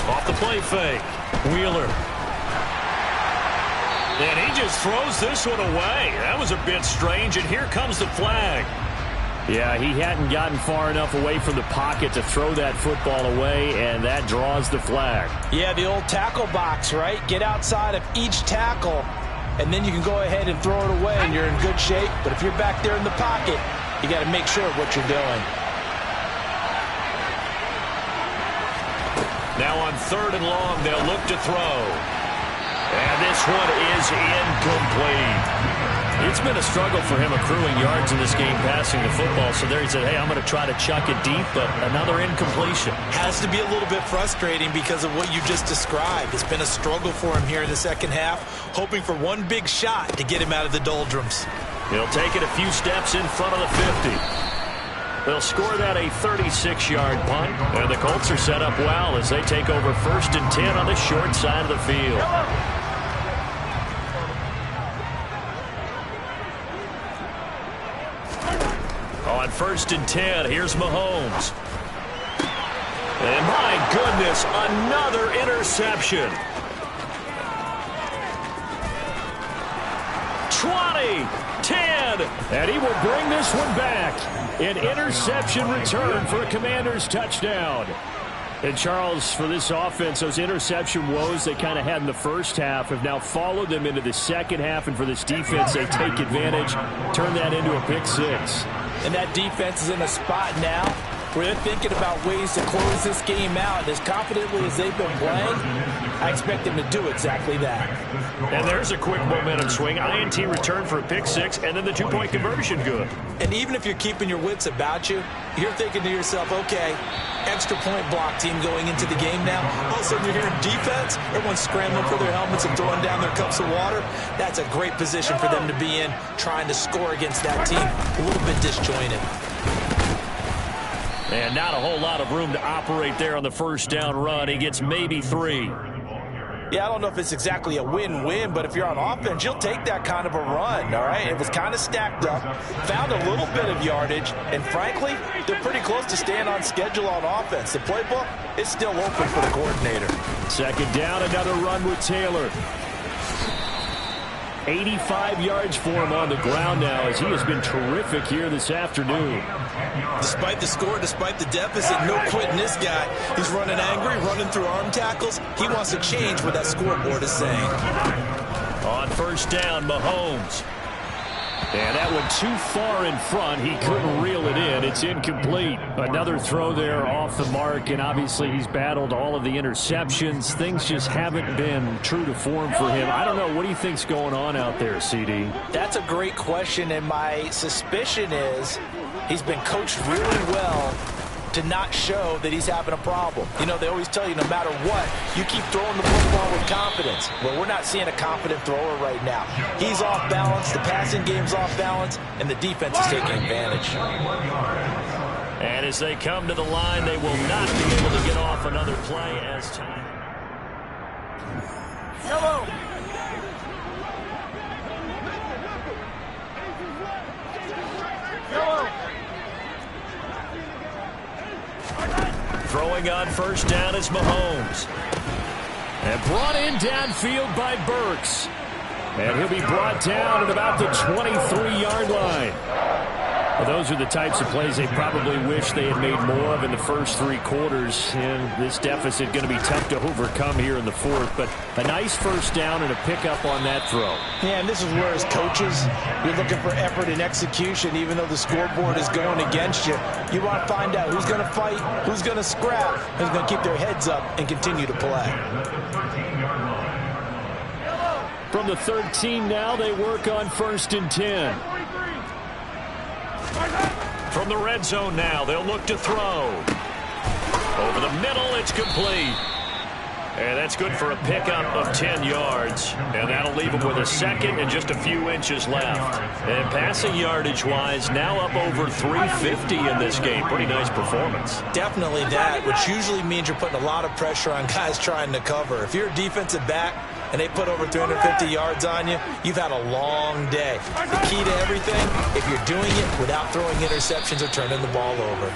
Speaker 2: Off the play fake. Wheeler. And he just throws this one away. That was a bit strange, and here comes the flag.
Speaker 1: Yeah, he hadn't gotten far enough away from the pocket to throw that football away, and that draws the flag.
Speaker 3: Yeah, the old tackle box, right? Get outside of each tackle, and then you can go ahead and throw it away, and you're in good shape. But if you're back there in the pocket, you got to make sure of what you're doing.
Speaker 2: Now on 3rd and long, they'll look to throw. And this one is incomplete.
Speaker 1: It's been a struggle for him accruing yards in this game passing the football. So there he said, hey, I'm going to try to chuck it deep, but another incompletion.
Speaker 3: Has to be a little bit frustrating because of what you just described. It's been a struggle for him here in the second half, hoping for one big shot to get him out of the doldrums.
Speaker 2: He'll take it a few steps in front of the 50. They'll score that a 36-yard punt, and the Colts are set up well as they take over 1st and 10 on the short side of the field. On 1st and 10, here's Mahomes. And my goodness, another interception. 20, 10.
Speaker 1: And he will bring this one back. An interception return for a Commanders touchdown. And Charles, for this offense, those interception woes they kind of had in the first half have now followed them into the second half. And for this defense, they take advantage, turn that into a pick 6.
Speaker 3: And that defense is in a spot now where they're thinking about ways to close this game out. And as confidently as they've been playing, I expect them to do exactly that.
Speaker 2: And there's a quick momentum swing. INT return for a pick 6, and then the 2-point conversion good.
Speaker 3: And even if you're keeping your wits about you, you're thinking to yourself, okay, extra point block team going into the game now. All of a sudden you're hearing defense, everyone's scrambling for their helmets and throwing down their cups of water. That's a great position for them to be in, trying to score against that team. A little bit disjointed.
Speaker 2: And not a whole lot of room to operate there on the first down run. He gets maybe 3.
Speaker 3: Yeah, I don't know if it's exactly a win-win, but if you're on offense, you'll take that kind of a run, all right? It was kind of stacked up, found a little bit of yardage, and frankly, they're pretty close to staying on schedule on offense. The playbook is still open for the coordinator.
Speaker 1: 2nd down, another run with Taylor. 85 yards for him on the ground now, as he has been terrific here this afternoon.
Speaker 3: Despite the score, despite the deficit, no quitting this guy. He's running angry, running through arm tackles. He wants to change what that scoreboard is saying.
Speaker 1: On first down, Mahomes. And that one too far in front. He couldn't reel it in. It's incomplete. Another throw there off the mark, and obviously he's battled all of the interceptions. Things just haven't been true to form for him. I don't know. What do you think's going on out there, CD?
Speaker 3: That's a great question, and my suspicion is he's been coached really well to not show that he's having a problem. You know, they always tell you no matter what, you keep throwing the football with confidence. Well, we're not seeing a confident thrower right now. He's off balance, the passing game's off balance, and the defense is taking advantage.
Speaker 2: And as they come to the line, they will not be able to get off another play as time.
Speaker 4: Yellow. Yellow.
Speaker 2: Throwing on first down is Mahomes.
Speaker 1: And brought in downfield by Burks. And he'll be brought down at about the 23-yard line. Well, those are the types of plays they probably wish they had made more of in the first three quarters. And this deficit going to be tough to overcome here in the fourth. But a nice first down and a pickup on that throw.
Speaker 3: Yeah, and this is where, as coaches, you're looking for effort and execution, even though the scoreboard is going against you. You want to find out who's going to fight, who's going to scrap, who's going to keep their heads up and continue to play.
Speaker 1: From the 13 now, they work on first and 10.
Speaker 2: From the red zone now, they'll look to throw. Over the middle, it's complete. And that's good for a pickup of 10 yards. And that'll leave him with a second and just a few inches left. And passing yardage-wise, now up over 350 in this game. Pretty nice performance.
Speaker 3: Definitely that, which usually means you're putting a lot of pressure on guys trying to cover. If you're a defensive back and they put over 350 yards on you, you've had a long day. The key to everything, if you're doing it without throwing interceptions or turning the ball over.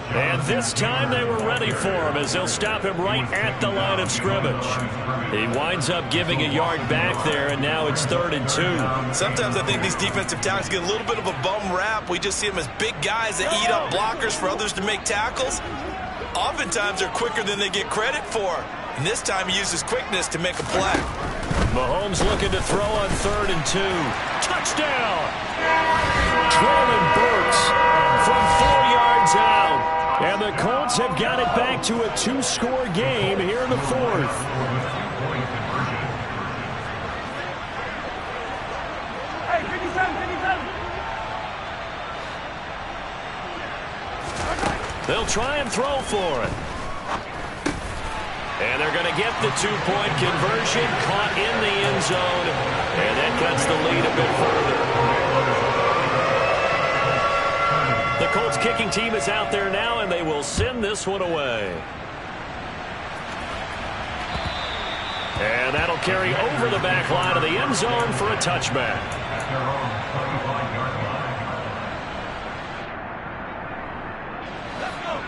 Speaker 2: And this time they were ready for him as they'll stop him right at the line of scrimmage. He winds up giving a yard back there, and now it's 3rd and 2.
Speaker 3: Sometimes I think these defensive tackles get a little bit of a bum rap. We just see them as big guys that eat up blockers for others to make tackles. Oftentimes they're quicker than they get credit for. And this time he uses quickness to make a play.
Speaker 2: Mahomes looking to throw on 3rd and 2. Touchdown!
Speaker 1: Traylon Burks from 4 yards out. And the Colts have got it back to a 2-score game here in the fourth.
Speaker 4: Hey, 57, 57.
Speaker 2: They'll try and throw for it. And they're going to get the 2-point conversion, caught in the end zone, and that cuts the lead a bit further. The Colts kicking team is out there now, and they will send this one away. And that'll carry over the back line of the end zone for a touchback.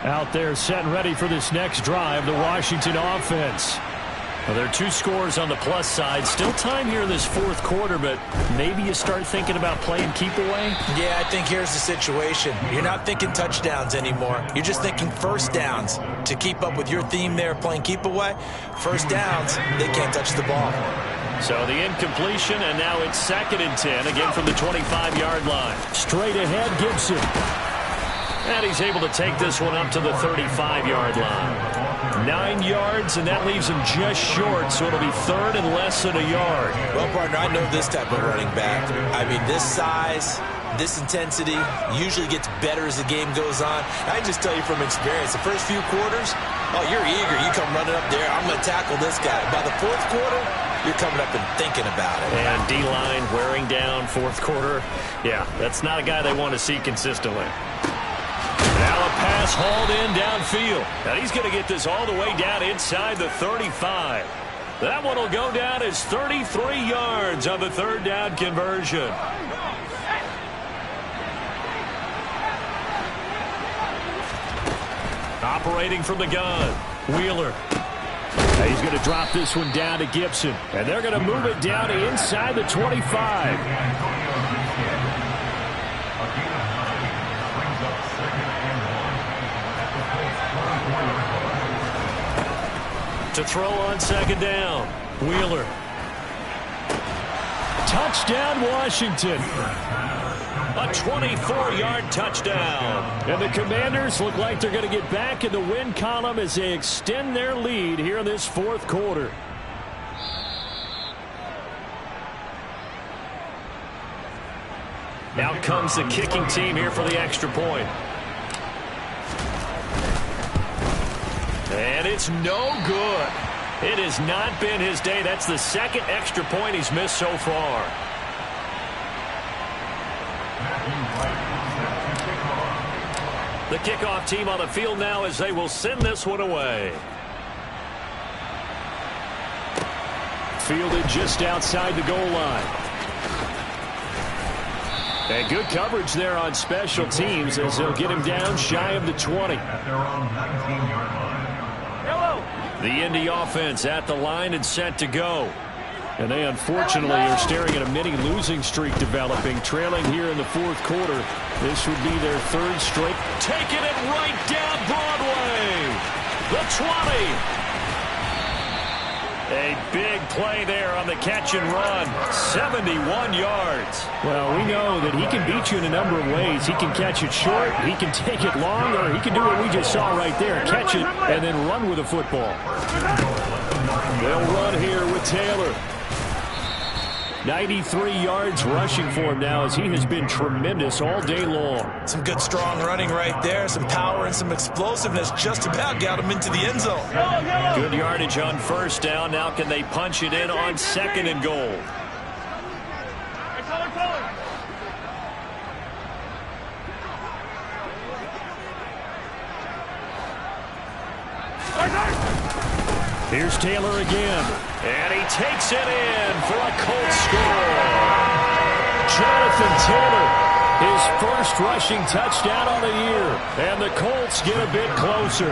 Speaker 1: Out there set and ready for this next drive, the Washington offense. Well, there are 2 scores on the plus side. Still time here in this fourth quarter, but maybe you start thinking about playing keep away?
Speaker 3: Yeah, I think here's the situation. You're not thinking touchdowns anymore. You're just thinking first downs. To keep up with your theme there, playing keep away, first downs, they can't touch the ball.
Speaker 2: So the incompletion, and now it's 2nd and 10, again from the 25-yard line.
Speaker 1: Straight ahead, Gibson.
Speaker 2: And he's able to take this one up to the 35-yard line.
Speaker 1: 9 yards, and that leaves him just short, so it'll be 3rd and less than a yard.
Speaker 3: Well, partner, I know this type of running back. I mean, this size, this intensity usually gets better as the game goes on. I can just tell you from experience, the first few quarters, oh, you're eager. You come running up there, I'm going to tackle this guy. By the fourth quarter, you're coming up and thinking about it.
Speaker 2: And D-line wearing down fourth quarter. Yeah, that's not a guy they want to see consistently. Now a pass hauled in downfield. Now he's going to get this all the way down inside the 35. That one will go down as 33 yards on the 3rd down conversion. Operating from the gun, Wheeler.
Speaker 1: He's going to drop this one down to Gibson. And they're going to move it down to inside the 25.
Speaker 2: To throw on second down. Wheeler.
Speaker 1: Touchdown, Washington.
Speaker 2: A 24-yard touchdown.
Speaker 1: And the Commanders look like they're going to get back in the win column as they extend their lead here in this fourth quarter.
Speaker 2: Out comes the kicking team here for the extra point. And it's no good. It has not been his day. That's the second extra point he's missed so far. The kickoff team on the field now as they will send this one away.
Speaker 1: Fielded just outside the goal line. And good coverage there on special teams as they'll get him down shy of the 20.
Speaker 5: At their own 19-yard line.
Speaker 2: The Indy offense at the line and set to go.
Speaker 1: And they unfortunately are staring at a mini losing streak developing, trailing here in the fourth quarter. This would be their third straight.
Speaker 2: Taking it right down Broadway. The 20. A big play there on the catch and run. 71 yards.
Speaker 1: Well, we know that he can beat you in a number of ways. He can catch it short, he can take it long, or he can do what we just saw right there, catch it and then run with the football. They'll run here with Taylor. 93 yards rushing for him now as he has been tremendous all day long.
Speaker 3: Some good strong running right there, some power and some explosiveness just about got him into the end zone.
Speaker 2: Good yardage on first down. Now can they punch it in on second and goal?
Speaker 1: Here's Taylor again.
Speaker 2: And he takes it in for a Colts score.
Speaker 1: Jonathan Taylor, his first rushing touchdown on the year. And the Colts get a bit closer.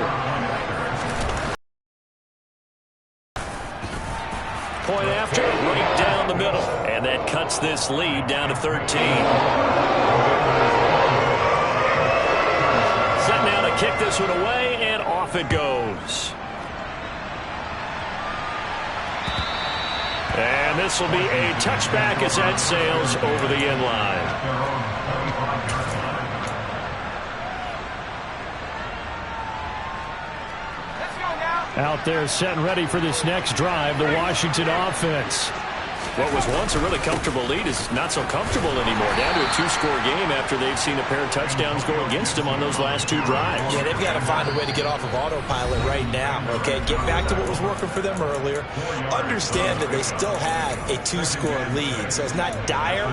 Speaker 2: Point after, right down the middle. And that cuts this lead down to 13. Set now to kick this one away, and off it goes. And this will be a touchback as that sails over the end line.
Speaker 1: Out there set and ready for this next drive, the Washington offense.
Speaker 2: What was once a really comfortable lead is not so comfortable anymore. Down to a two-score game after they've seen a pair of touchdowns go against them on those last two drives.
Speaker 3: Yeah, they've got to find a way to get off of autopilot right now, okay? Get back to what was working for them earlier. Understand that they still have a two-score lead, so it's not dire,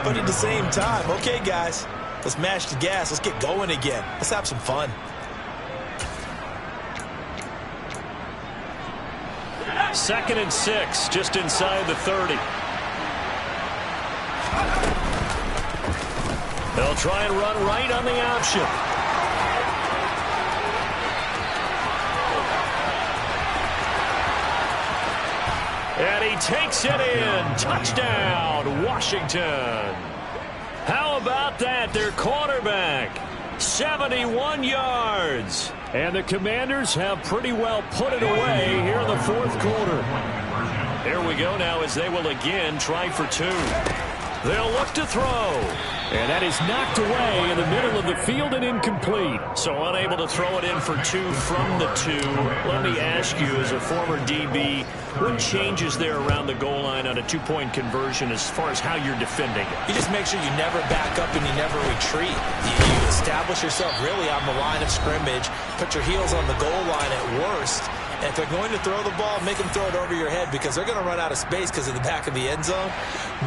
Speaker 3: but at the same time, okay, guys, let's mash the gas. Let's get going again. Let's have some fun.
Speaker 2: Second and 6, just inside the 30. They'll try and run right on the option. And he takes it in. Touchdown, Washington. How about that? Their quarterback, 71 yards.
Speaker 1: And the Commanders have pretty well put it away here in the fourth quarter.
Speaker 2: Here we go now as they will again try for two. They'll look to throw.
Speaker 1: And that is knocked away in the middle of the field and incomplete.
Speaker 2: So unable to throw it in for two from the two. Let me ask you, as a former DB, what changes there around the goal line on a two-point conversion as far as how you're defending it?
Speaker 3: You just make sure you never back up and you never retreat. You establish yourself really on the line of scrimmage, put your heels on the goal line at worst. And if they're going to throw the ball, make them throw it over your head because they're going to run out of space because of the back of the end zone.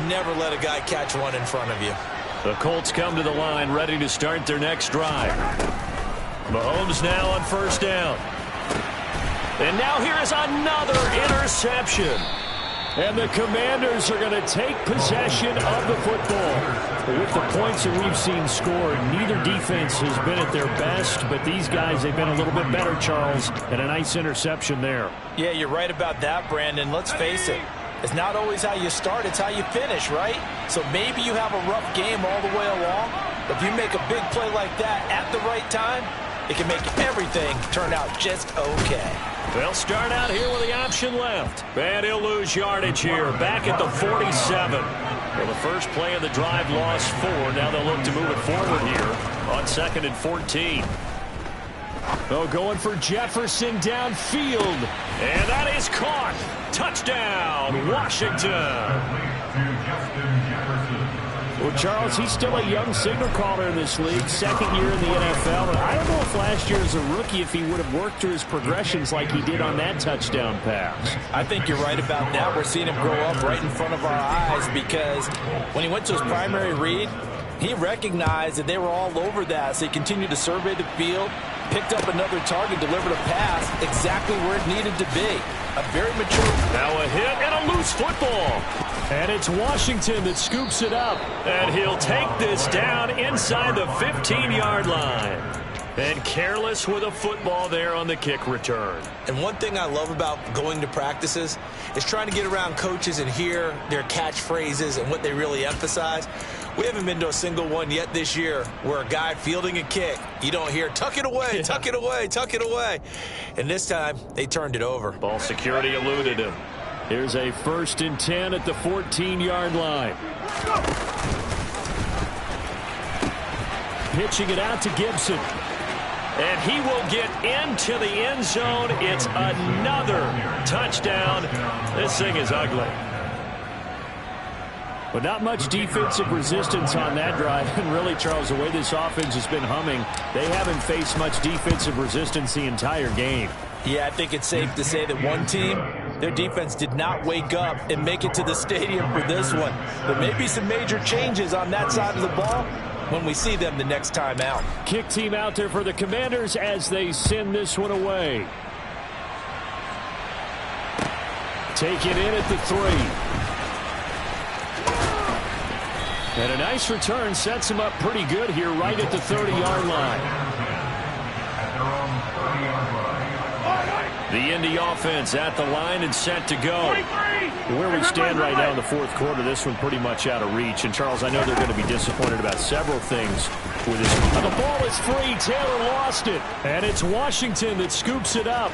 Speaker 3: Never let a guy catch one in front of you.
Speaker 2: The Colts come to the line ready to start their next drive. Mahomes now on first down. And now here is another interception.
Speaker 1: And the Commanders are going to take possession of the football. With the points that we've seen scored, neither defense has been at their best, but these guys, they've been a little bit better, Charles, and a nice interception there.
Speaker 3: Yeah, you're right about that, Brandon. Let's face it. It's not always how you start, it's how you finish, right? So maybe you have a rough game all the way along, but if you make a big play like that at the right time, it can make everything turn out just okay.
Speaker 2: They'll start out here with the option left. And he'll lose yardage here, back at the 47. Well, the first play of the drive lost 4. Now they'll look to move it forward here on 2nd and 14.
Speaker 1: Oh, going for Jefferson downfield.
Speaker 2: And that is caught. Touchdown, Washington.
Speaker 1: Well, Charles, he's still a young signal caller in this league, 2nd year in the NFL. And I don't know if last year as a rookie, if he would have worked through his progressions like he did on that touchdown pass.
Speaker 3: I think you're right about that. We're seeing him grow up right in front of our eyes because when he went to his primary read, he recognized that they were all over that. So he continued to survey the field, picked up another target, delivered a pass exactly where it needed to be. A very mature.
Speaker 2: Now a hit and a loose football.
Speaker 1: And it's Washington that scoops it up.
Speaker 2: And he'll take this down inside the 15-yard line. And careless with a football there on the kick return.
Speaker 3: And one thing I love about going to practices is trying to get around coaches and hear their catchphrases and what they really emphasize. We haven't been to a single one yet this year where a guy fielding a kick, you don't hear, tuck it away, tuck it away, tuck it away. And this time, they turned it over.
Speaker 2: Ball security eluded him.
Speaker 1: Here's a 1st and 10 at the 14-yard line. Pitching it out to Gibson.
Speaker 2: And he will get into the end zone. It's another touchdown. This thing is ugly.
Speaker 1: But not much defensive resistance on that drive. And really, Charles, the way this offense has been humming, they haven't faced much defensive resistance the entire game.
Speaker 3: Yeah, I think it's safe to say that one team, their defense did not wake up and make it to the stadium for this one. There may be some major changes on that side of the ball when we see them the next time out.
Speaker 1: Kick team out there for the Commanders as they send this one away. Take it in at the 3. And a nice return sets him up pretty good here right at the 30-yard line.
Speaker 2: The Indy offense at the line and set to go.
Speaker 1: Where we stand right now in the 4th quarter, this one pretty much out of reach. And, Charles, I know they're going to be disappointed about several things with this one. The ball is free. Taylor lost it. And it's Washington that scoops it up.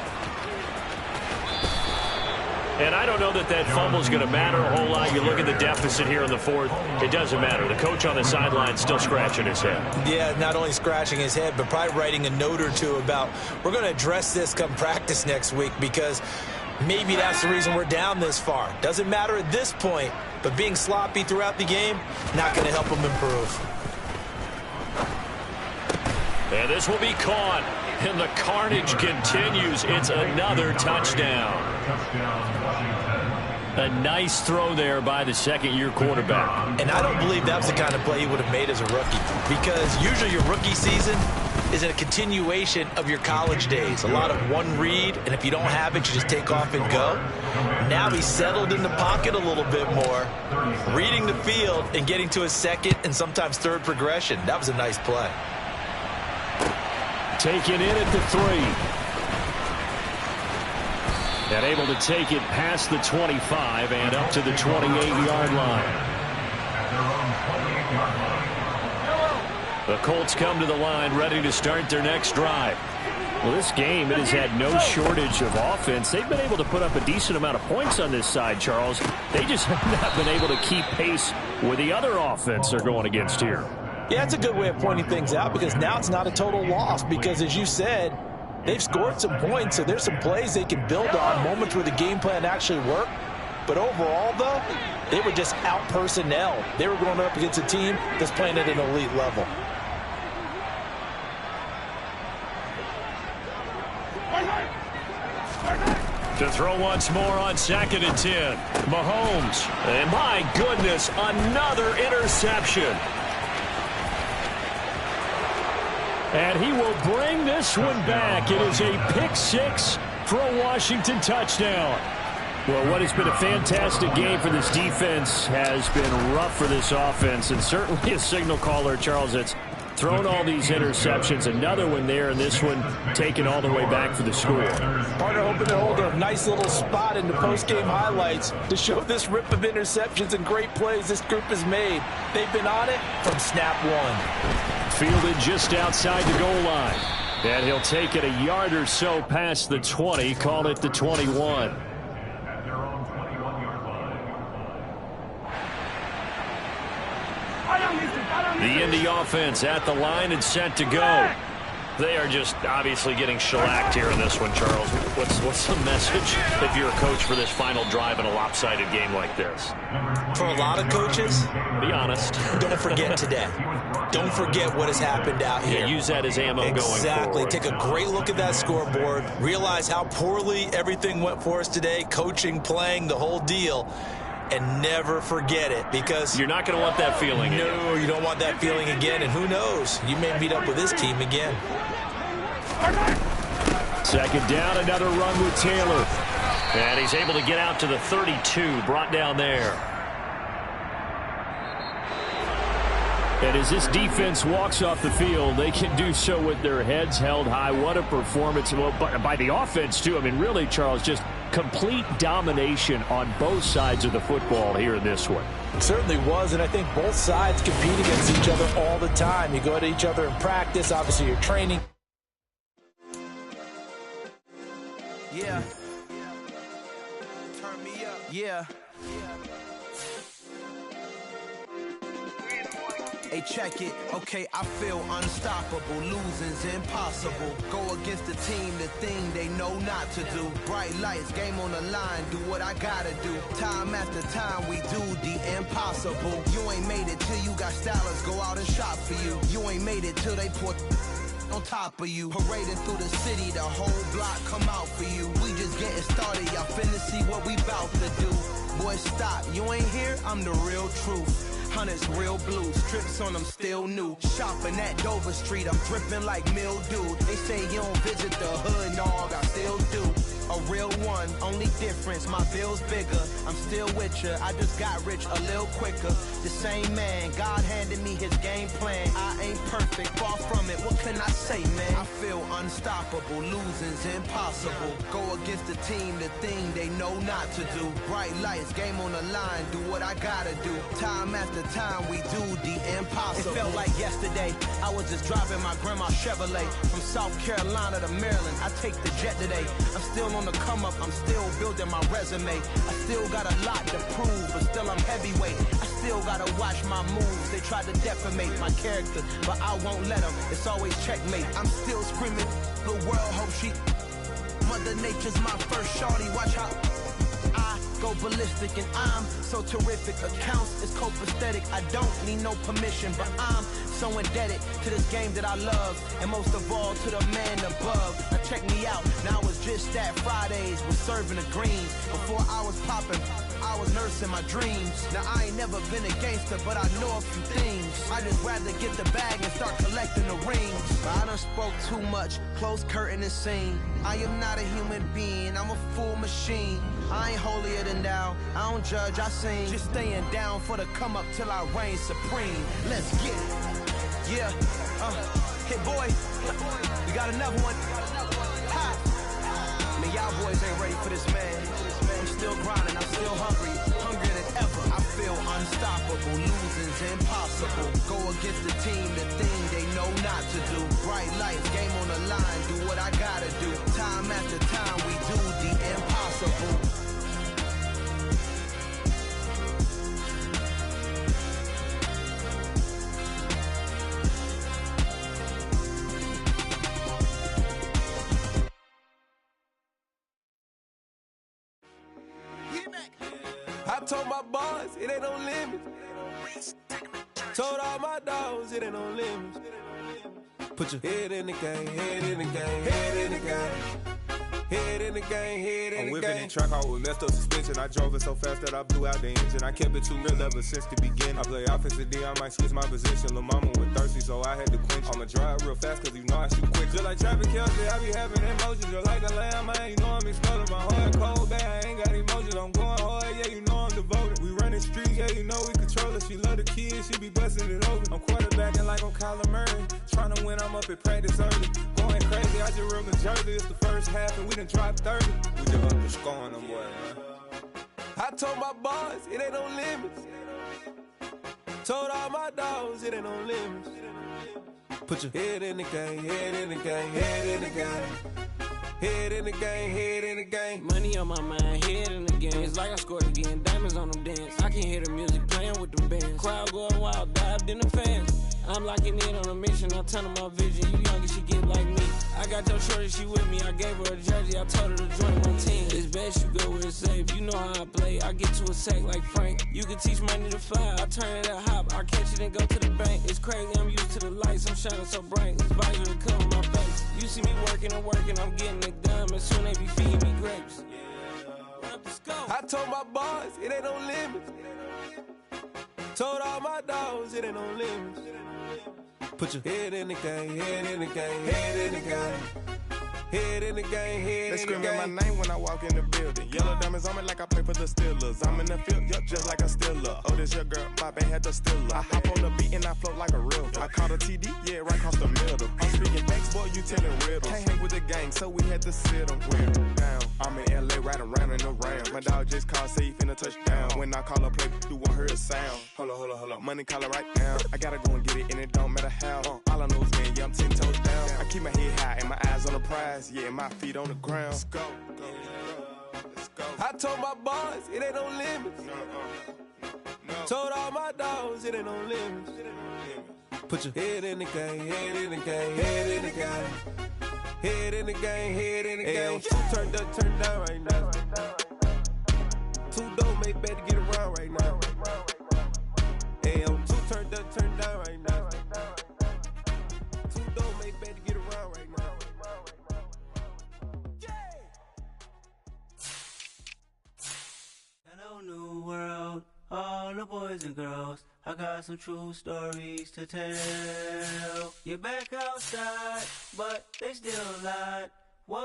Speaker 2: And I don't know that that fumble is going to matter a whole lot. You look at the deficit here in the 4th. It doesn't matter. The coach on the sideline still scratching his head.
Speaker 3: Yeah, not only scratching his head, but probably writing a note or two about we're going to address this come practice next week because maybe that's the reason we're down this far. Doesn't matter at this point, but being sloppy throughout the game, not going to help him improve.
Speaker 2: And this will be caught. And the carnage continues. It's another touchdown. A nice throw there by the 2nd-year quarterback.
Speaker 3: And I don't believe that was the kind of play he would have made as a rookie because usually your rookie season is a continuation of your college days. A lot of one read, and if you don't have it, you just take off and go. Now he's settled in the pocket a little bit more, reading the field and getting to his 2nd and sometimes 3rd progression. That was a nice play.
Speaker 1: Taken in at the 3. And able to take it past the 25 and up to the 28-yard line. The Colts come to the line ready to start their next drive. Well, this game, it has had no shortage of offense. They've been able to put up a decent amount of points on this side, Charles. They just have not been able to keep pace with the other offense they're going against here.
Speaker 3: Yeah, it's a good way of pointing things out because now it's not a total loss because, as you said, they've scored some points, so there's some plays they can build on, moments where the game plan actually worked. But overall, though, they were just out-personnel. They were going up against a team that's playing at an elite level.
Speaker 2: To throw once more on 2nd and 10. Mahomes. And my goodness, another interception.
Speaker 1: And he will bring this one back. It is a pick 6 for a Washington touchdown. Well, what has been a fantastic game for this defense has been rough for this offense, and certainly a signal caller, Charles, that's thrown all these interceptions. Another one there, and this one taken all the way back for the score.
Speaker 3: Partner hoping to hold a nice little spot in the post-game highlights to show this rip of interceptions and great plays this group has made. They've been on it from snap one.
Speaker 1: Fielded just outside the goal line. And he'll take it a yard or so past the 20, call it the 21.
Speaker 5: At their own 21-yard line.
Speaker 2: The Indy offense at the line and set to go. They are just obviously getting shellacked here in this one, Charles. What's the message if you're a coach for this final drive in a lopsided game like this?
Speaker 3: For a lot of coaches,
Speaker 2: Be honest.
Speaker 3: don't forget today. Don't forget what has happened out here.
Speaker 2: Yeah, use that as ammo going forward.
Speaker 3: Exactly. Take a great look at that scoreboard. Realize how poorly everything went for us today. Coaching, playing, the whole deal. And never forget it, because
Speaker 2: You're not going to want that feeling again.
Speaker 3: no, you don't want that feeling again. And who knows? You may meet up with this team again.
Speaker 1: Second down, another run with Taylor.
Speaker 2: And he's able to get out to the 32, brought down there.
Speaker 1: And as this defense walks off the field, they can do so with their heads held high. What a performance. Well, by the offense, too. I mean, really, Charles, just complete domination on both sides of the football here in this one.
Speaker 3: It certainly was, and I think both sides compete against each other all the time. You go at each other in practice. Obviously, you're training.
Speaker 6: Yeah. Turn me up. Yeah. Hey, check it. Okay, I feel unstoppable. Losing's impossible. Go against the team, the thing they know not to do. Bright lights, game on the line. Do what I gotta do. Time after time, we do the impossible. You ain't made it till you got stylers go out and shop for you. You ain't made it till they put on top of you. Parading through the city, the whole block come out for you. We just getting started, y'all finna see what we bout to do. Boy, stop, you ain't here, I'm the real truth. Hunters, real blues, trips on them still new. Shopping at Dover Street, I'm dripping like mildew. They say you don't visit the hood, dog, I still do. A real one, only difference, my bill's bigger. I'm still with ya, I just got rich a little quicker. The same man, God handed me his game plan. I ain't perfect, far from it, what can I say, man? I feel unstoppable, losing's impossible. Go against the team, the thing they know not to do. Bright lights, game on the line, do what I gotta do. Time after time, we do the impossible. It felt like yesterday, I was just driving my grandma's Chevrolet. From South Carolina to Maryland, I take the jet today. I'm still on the come up, I'm still building my resume. I still got a lot to prove, but still I'm heavyweight. I still gotta watch my moves. They tried to defamate my character, but I won't let them. It's always checkmate. I'm still screaming, the world hope she. Mother Nature's my first shorty. Watch how I go ballistic, and I'm so terrific. Accounts is copacetic. I don't need no permission, but I'm so indebted to this game that I love, and most of all to the man above. Now check me out. Now it's just that Fridays was serving the greens. Before I was popping, I was nursing my dreams. Now I ain't never been a gangster, but I know a few things. I just rather get the bag and start collecting the rings. But I done spoke too much, close curtain and scene. I am not a human being, I'm a full machine. I ain't holier than thou, I don't judge, I sing. Just staying down for the come up till I reign supreme. Let's get it. Yeah, hit boy, we got another one. Ha. Man, y'all boys ain't ready for this, man. I'm still grinding, I'm still hungry, hungrier than ever. I feel unstoppable, losing's impossible. Go against the team, the thing they know not to do. Bright lights, game on the line, do what I gotta do. Time after time, we do the impossible.
Speaker 7: I told my boys it ain't no limits. Told all my dogs it ain't no limits. Put your head in the game, head in the game, head in the game. Head in the game, head in the game. I'm whipping the track out with messed up suspension. I drove it so fast that I blew out the engine. I kept it too real ever since the beginning. I play offensive D, I might switch my position. Lil' mama was thirsty, so I had to quench. I'ma drive real fast, cause you know I shoot quick. Just like traffic Kelsey, I be having emotions. Just like a lamb, man, you know I'm exploding. My heart cold, bad, I ain't got emotions. I'm She love the kids, she be busting it over. I'm quarterbacking like I'm Kyler Murray. Trying to win, I'm up at practice early. Going crazy, I just rode the jersey. It's the first half and we done dropped 30. We just underscoring them, boy, man. I told my boys, it ain't no limits. Told all my dogs, it ain't no limits. Put your head in the game, head in the game, head in the game. Head in the game, head in the game.
Speaker 8: Money on my mind, head in the game. It's like I scored again, diamonds on them dance. I can hear the music playing with them bands. Crowd going wild, dived in the fans. I'm locking in on a mission, I tell her my vision. You young and she get like me. I got your shorty, she with me. I gave her a jersey, I told her to join my team. It's best you go where it's safe. You know how I play, I get to a sack like Frank. You can teach money to fly, I turn it a hop. I catch it and go to the bank. It's crazy, I'm used to the lights, I'm shining so bright. This visor to cover my face. You see me working and working, I'm getting it done. And soon they be feeding me grapes.
Speaker 7: I told my boys, it ain't no limits. Told all my dogs, it ain't no limits. Put your head in the game, head in the game, head in the game. Head in the game, head in the game. They screaming my name when I walk in the building. Yellow diamonds on me like I play for the Steelers. I'm in the field, yup, just like a Steeler. Oh, this your girl, my band had the Steeler. I hop on the beat and I float like a river. I caught a TD, yeah, right across the middle. I'm speaking facts, boy, you telling riddles. Can't hang with the gang, so we had to sit them down. I'm in LA, riding around in the round. My dog just called, say he finna touchdown. When I call a play, you won't hear a sound. Hold up, money calling right now. I gotta go and get it, and it don't matter how. All I know is, man, yeah, I'm 10 toes down. I keep my head high and my eyes on the prize. Yeah, my feet on the ground. Let's go. Let's go. I told my boys, it ain't no limits. No. Told all my dogs, it ain't no limits. Put your head in the game, head in the game, head in the game. Head in the game, head in the game. Two turned up, turned down right now. Two dope make better get around right now. Hey, I'm two turned up, turned down right now. Two dope make better get around right now.
Speaker 9: Hello, new world, all the boys and girls. I got some true stories to tell. You're back outside, but they still lied. Whoa,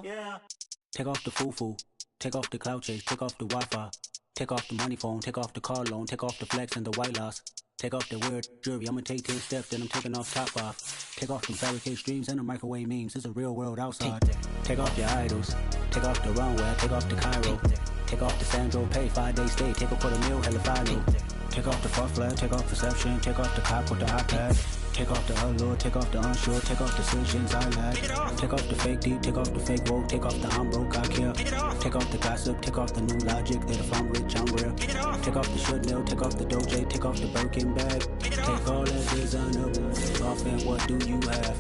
Speaker 9: yeah.
Speaker 10: Take off the foo-foo, take off the cloud chase, take off the Wi-Fi, take off the money phone, take off the car loan, take off the flex and the white loss. Take off the weird jewelry, I'ma take 10 steps, then I'm taking off top off. Take off the fabricated streams and the microwave memes, it's a real world outside. Take off your idols, take off the runway, take off the Cairo. Take off the Sandro pay, 5-day stay, take a quarter meal, hella final. Take off the fuck flag, take off perception, take off the cop with the iPad. Take off the allure, take off the unsure, take off the decisions I lack. Take off the fake deep, take off the fake woke, take off the I'm broke, I care. Take off the gossip, take off the new logic that if I'm rich, I'm real. Take off the should know, take off the Doja, take off the Birkin bag. Take all that designer off and what do you have?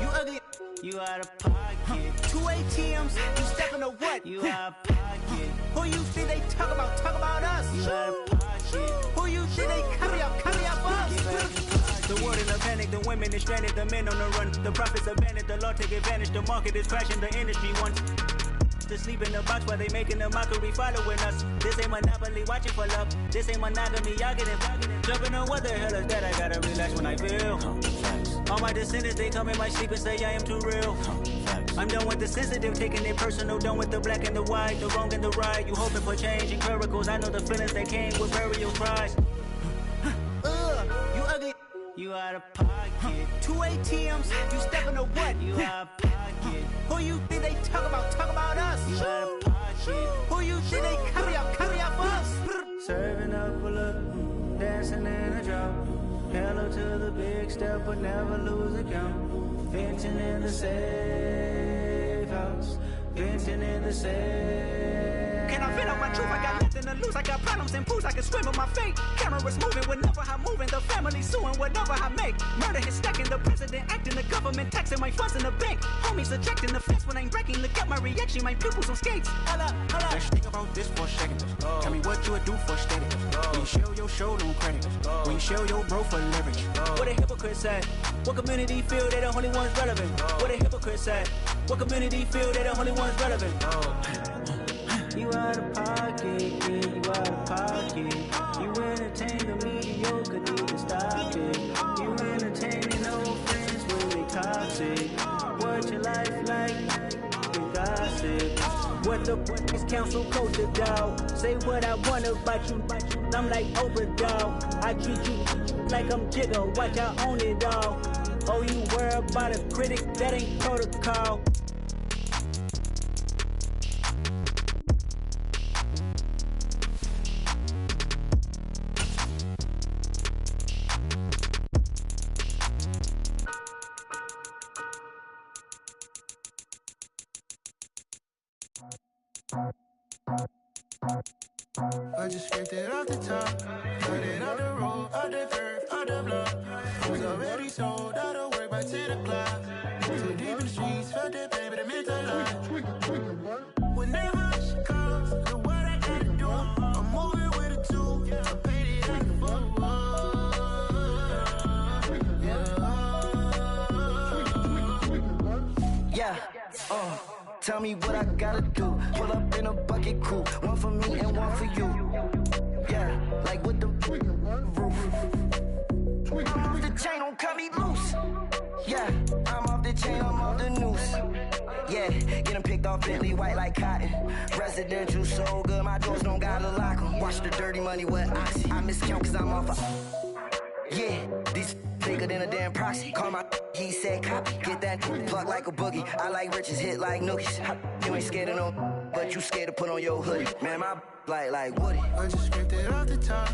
Speaker 9: You ugly. You out of pocket. 2 ATMs, you stepping to what? You out of pocket. Who you think they talk about us? You out of pocket. Who you think they carry up us? The world in a panic, the women is stranded, the men on the run. The profits abandoned, the law take advantage, the market is crashing, the industry wants to sleep in the box while they making a mockery following us. This ain't monopoly, watching for love. This ain't monogamy, y'all getting jumping on what the hell is that? I gotta relax when I feel. All my descendants, they come in my sleep and say I am too real. I'm done with the sensitive, taking it personal. Done with the black and the white, the wrong and the right. You hoping for change and miracles. I know the feelings that came with burial cries. You ugly. You out of pocket. 2 ATMs, you stepping to what? You out of pocket. Who you think they talk about us? You out of pocket. Who you think they carry up us? Serving up a look, dancing in a drop. Hello to the big step, but never lose a count. Venting in the safe house. Venting in the safe. Can I vent out my truth? I got nothing to lose. I got problems and pools. I can swim with my fate. Cameras moving whenever I'm moving. The family suing whatever I make. Murder is stacking. The president acting. The government taxing my funds in the bank. Homies ejecting the fence when I'm breaking. Look at my reaction. My pupils on skates. Holla.
Speaker 10: Let's think about this for a second. Tell me what you would do for status. When you show your show, no credit. When you show your bro for leverage.
Speaker 9: What a hypocrite said. What community feel they the only ones relevant? What a hypocrite said. What community feel they the only ones relevant? You out of pocket, yeah, you out of pocket. You entertain the mediocre, need to stop it. You entertaining old friends when they toxic. What your life like? You gossip. What the fuck is council culture, dog? Say what I want about you, I'm like Oprah, dog. I treat you like I'm Jigga, watch I own it, dog. Oh, you worry about a critic, that ain't protocol.
Speaker 6: I just scraped it off the top, cut it on the road, on the curve, on the block. I was already sold, I don't work by 10 o'clock. Too deep in the streets, felt that pain, but it meant a lot. Whenever she calls, know what I gotta do. I'm moving with a two, I paid it out the phone. Yeah, tell me what I gotta do. Pull up in a bucket crew, one for me and one for you. Yeah, like with the roof. I'm off the chain, don't cut me loose. Yeah, I'm off the chain, I'm off the noose. Yeah, get him picked off Bentley, white like cotton. Residential so good, my doors don't gotta lock 'em. Watch the dirty money with Oxy. I miscount cause I'm off yeah, these bigger than a damn proxy. Call my he said copy. Get that plug like a boogie. I like riches, hit like nookies. You ain't scared of no, but you scared to put on your hoodie. Man, my like Woody. I just scraped it off the top,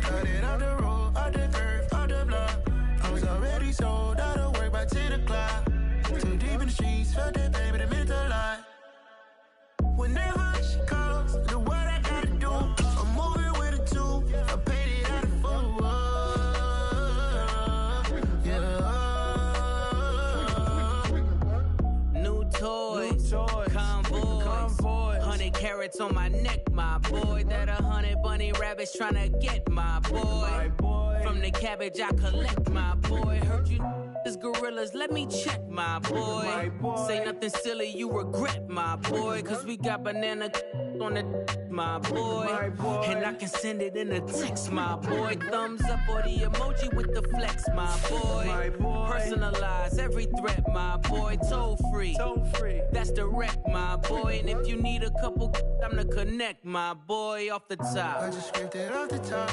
Speaker 6: cut it on the road, on the curve, on the block. I was already sold, I don't work by 10 o'clock. Too deep in the streets, felt that baby, it meant a lot. Whenever she calls, know what I gotta do. I'm moving with a two, I paid it out of phone.
Speaker 8: Toys, convoys, 100 carats on my neck, my boy. That 100 bunny rabbits tryna get my boy. From the cabbage I collect, my boy. Heard you is gorillas, let me check, my boy. Say nothing silly, you regret, my boy. Cause we got banana on the my boy. And I can send it in a text, my boy. Thumbs up or the emoji with the flex, my boy. Personalize every threat, my boy. Toll free. That's direct, my boy. And if you need a couple, I'm the connect, my boy, off the top.
Speaker 6: I just scraped it off the top,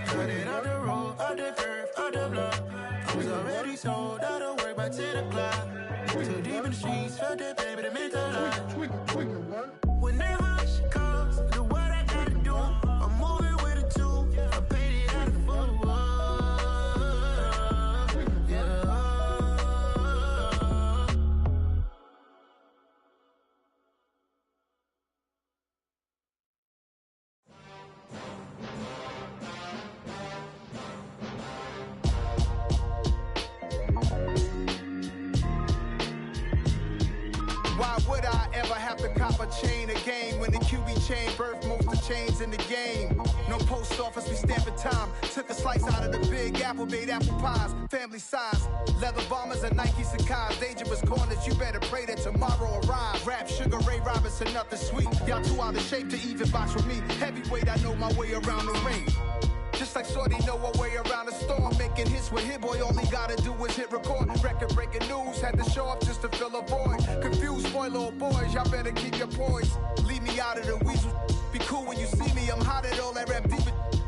Speaker 6: cut it on the road, on the curve, on the block. I was already sold, I don't work by 10 o'clock. Too deep in the streets, felt that baby, it meant a lot. Whenever she calls, know what I gotta do. I'm moving with a two, I paid it out of phone. Why would I ever have to cop a chain a game when the QB chain birthed most of chains in the game? No post office, we stamping time. Took a slice out of the big apple, made apple pies, family size. Leather bombers and Nike Sacai's. Dangerous corners, you better pray that tomorrow arrives. Rap, Sugar Ray Robinson, nothing sweet. Y'all too out of shape to even box with me. Heavyweight, I know my way around the ring. Just like Shorty know her way around the storm. Making hits with Hit Boy, all he gotta do is hit record. Record breaking news, had to show up just to fill a void. Confused boy, little boys, y'all better keep your poise. Leave me out of the weasel. Be cool when you see me, I'm hot at all that rap deep.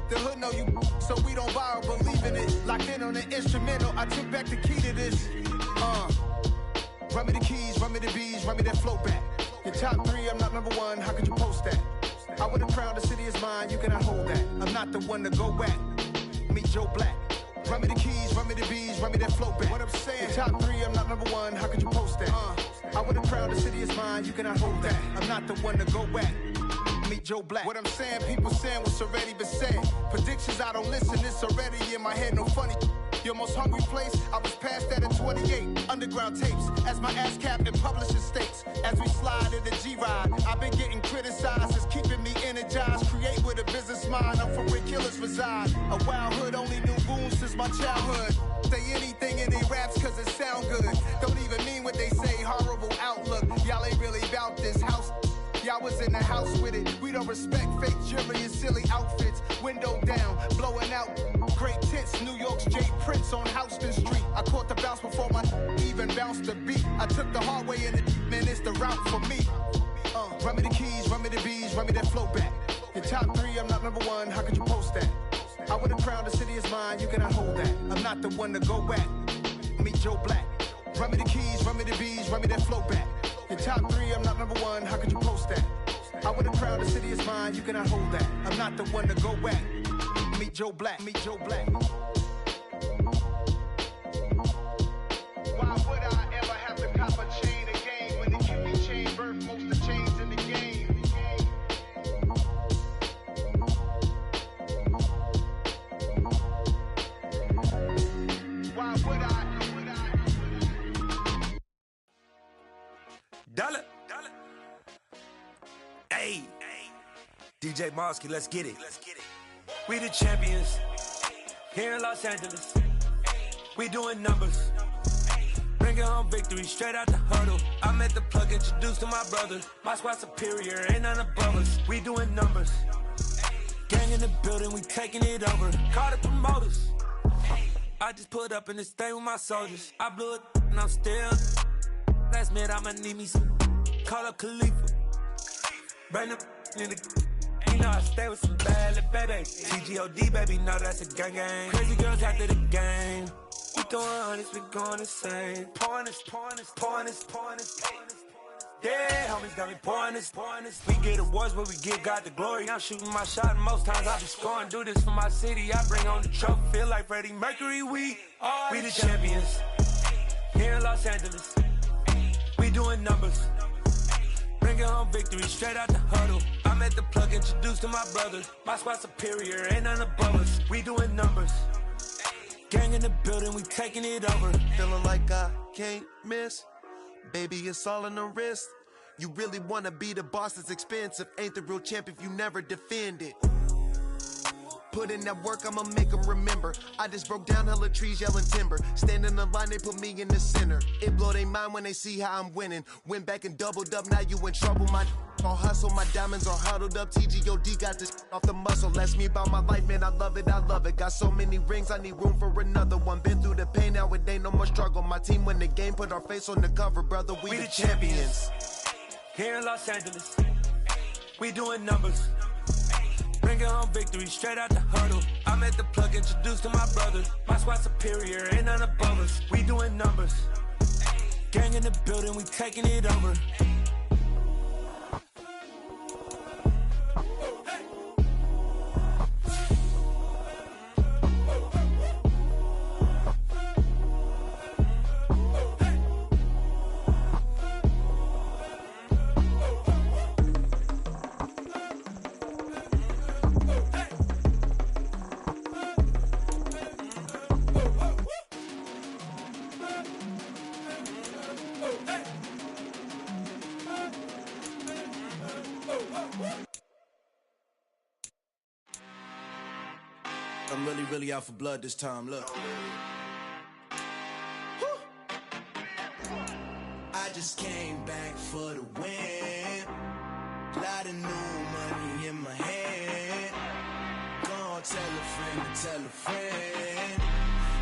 Speaker 6: The hood know you, so we don't buy or believe in it. Locked in on the instrumental, I took back the key to this. Run me the keys, run me the bees, run me that flow back. Your top three, I'm not number one, how could you post that? I would've crowned the city is mine, you cannot hold that. I'm not the one to go back. Meet Joe Black. Run me the keys, run me the bees, run me that flow back. What I'm saying, top three, I'm not number one, how could you post that? I would've crowned the city is mine, you cannot hold that. I'm not the one to go back. Meet Joe Black. What I'm saying, people saying what's already been said. Predictions, I don't listen, it's already in my head, no funny. Your most hungry place, I was past that at 28. Underground tapes, as my ass capped in publishing states. As we slide in the G-Ride, I've been getting criticized, it's keeping me energized. Create with a business mind, I'm from where killers reside. A wild hood, only knew goons since my childhood. Say anything in their raps cause it sound good. Don't even mean what they say, horrible outlook. Y'all ain't really about this house. Y'all was in the house with it. We don't respect fake jewelry and silly outfits. Window down, blowing out. Great tits, New York's J. Prince on Houston Street. I caught the bounce before my even bounced the beat. I took the hard way in it, man, it's the route for me. Run me the keys, run me the bees, run me that flow back. In top 3, I'm not number 1, how could you post that? I would have crowned the city is mine, you cannot hold that. I'm not the one to go back. Meet Joe Black. Run me the keys, run me the bees, run me that flow back. In top 3, I'm not number 1, how could you post that? I would have crowned the city is mine, you cannot hold that. I'm not the one to go back. Meet Joe Black, meet Joe Black. Why would I ever have to cop a chain again when the Cupid chain birth most of chains in the game? Why would I?
Speaker 7: Dollar. Hey. DJ Mosky, let's get it. We the champions here in Los Angeles. We doing numbers. Bringing home victory straight out the huddle. I'm at the plug, introduced to my brother. My squad superior, ain't none above us. We doing numbers. Gang in the building, we taking it over. Call the promoters. I just put up in this thing with my soldiers. I blew it and I'm still. Last minute I'ma need me some. Call up Khalifa. Bring them in the. You know I stay with some bad little baby. TGOD baby, know that's a gang gang. Crazy girls after the game. We throwing hundreds, we going insane. Pouring this. Yeah, homies got me pouring this. We get awards, but we give God the glory. I'm shooting my shot, and most times I be scoring. Do this for my city, I bring on the trophy. Feel like Freddie Mercury, we the champions here in Los Angeles. We doing numbers. Bringing home victory straight out the huddle. I'm at the plug, introduced to my brother. My squad superior, ain't none above us. We doing numbers. Gang in the building, we taking it over.
Speaker 11: Feeling like I can't miss. Baby, it's all in the wrist. You really wanna be the boss, it's expensive. Ain't the real champ if you never defend it. Put in that work, I'ma make them remember. I just broke down hella trees, yelling timber. Stand in the line, they put me in the center. It blow their mind when they see how I'm winning. Went back and doubled up, now you in trouble. My all hustle, my diamonds are huddled up. TGOD got this off the muscle. Ask me about my life, man, I love it. Got so many rings, I need room for another one. Been through the pain, now it ain't no more struggle. My team win the game, put our face on the cover, brother. We the champions.
Speaker 7: Here in Los Angeles, we doing numbers. Bringing home victory straight out the huddle. I'm at the plug, introduced to my brother. My squad superior, ain't none above us. We doing numbers. Gang in the building, we taking it over.
Speaker 11: I'm really out for blood this time, look. I just came back for the win. Lot of new money in my hand. Gonna tell a friend.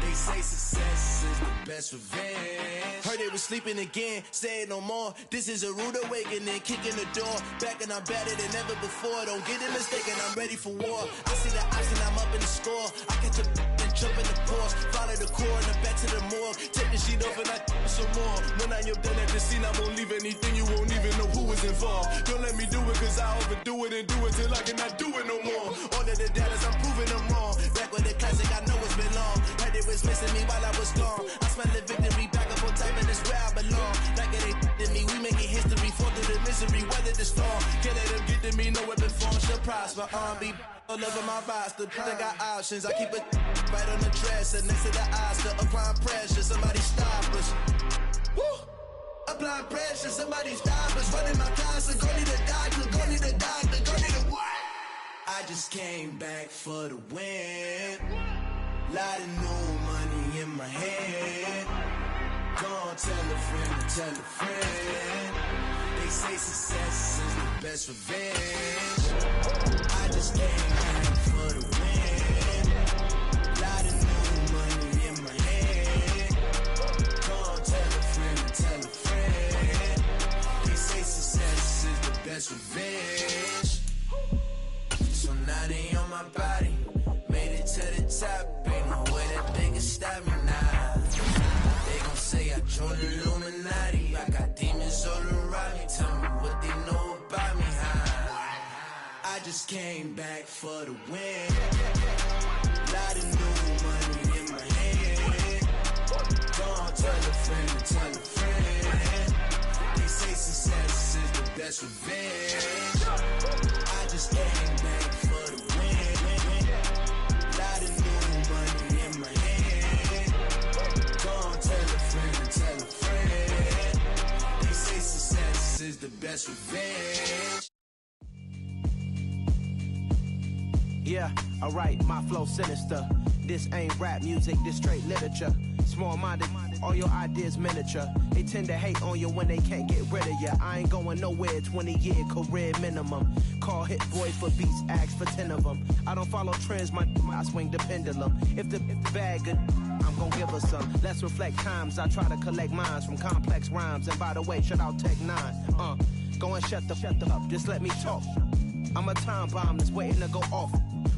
Speaker 11: They say success is the best revenge. Heard they was sleeping again, say it no more. This is a rude awakening, kicking the door. Back and I'm better than ever before. Don't get it mistaken, I'm ready for war. I see the option, I'm up in the score. I catch a and jump in the course. Follow the core and the back to the morgue. Take the sheet off and I some more. When I am done at the scene, I won't leave anything. You won't even know who was involved. Don't let me do it, cause I overdo it and do it till I cannot do it no more. All of the doubters, I'm proving them wrong. Back with the classic, I know it's been long. Heard it was missing me while I was gone. I smell the victory back up on top, and it's where I belong. Like it ain't to me, we making history. Fall through the misery, weather the storm. Can't let them get to me, no weapon form shall prosper. Be all over my roster, I got options. I keep it right on the dresser, next to the Oscar. Applying pressure, somebody stop us. Woo! Applying pressure, somebody stop us. Running my closet, go need a doctor, go need a doctor, go need a what? I just came back for the win. Lot of new money in my hand. Gonna tell a friend. They say success is the best revenge. I just came back for the win. Lot of new money in my hand. Gonna tell a friend. They say success is the best best revenge. So now they on my body, made it to the top, ain't no way that they can stop me now. They gon' say I joined the Illuminati, I got demons all around me, tell me what they know about me, huh? I just came back for the win, lot of new money in my hand, don't tell a friend to tell a friend, they say success is the best revenge, I just came back for the win, lot of new money in my hand, don't tell a friend to tell a friend, they say success is the best revenge.
Speaker 6: Yeah, alright, my flow sinister. This ain't rap music, this straight literature. Small-minded, all your ideas miniature. They tend to hate on you when they can't get rid of you. I ain't going nowhere, 20-year career minimum. Call Hit Boy for beats, ask for 10 of them. I don't follow trends, I swing the pendulum. If the bag good, I'm gon' give her some. Let's reflect times, I try to collect minds from complex rhymes. And by the way, shout out Tech 9. Go and shut the up, just let me talk. I'm a time bomb that's waiting to go off.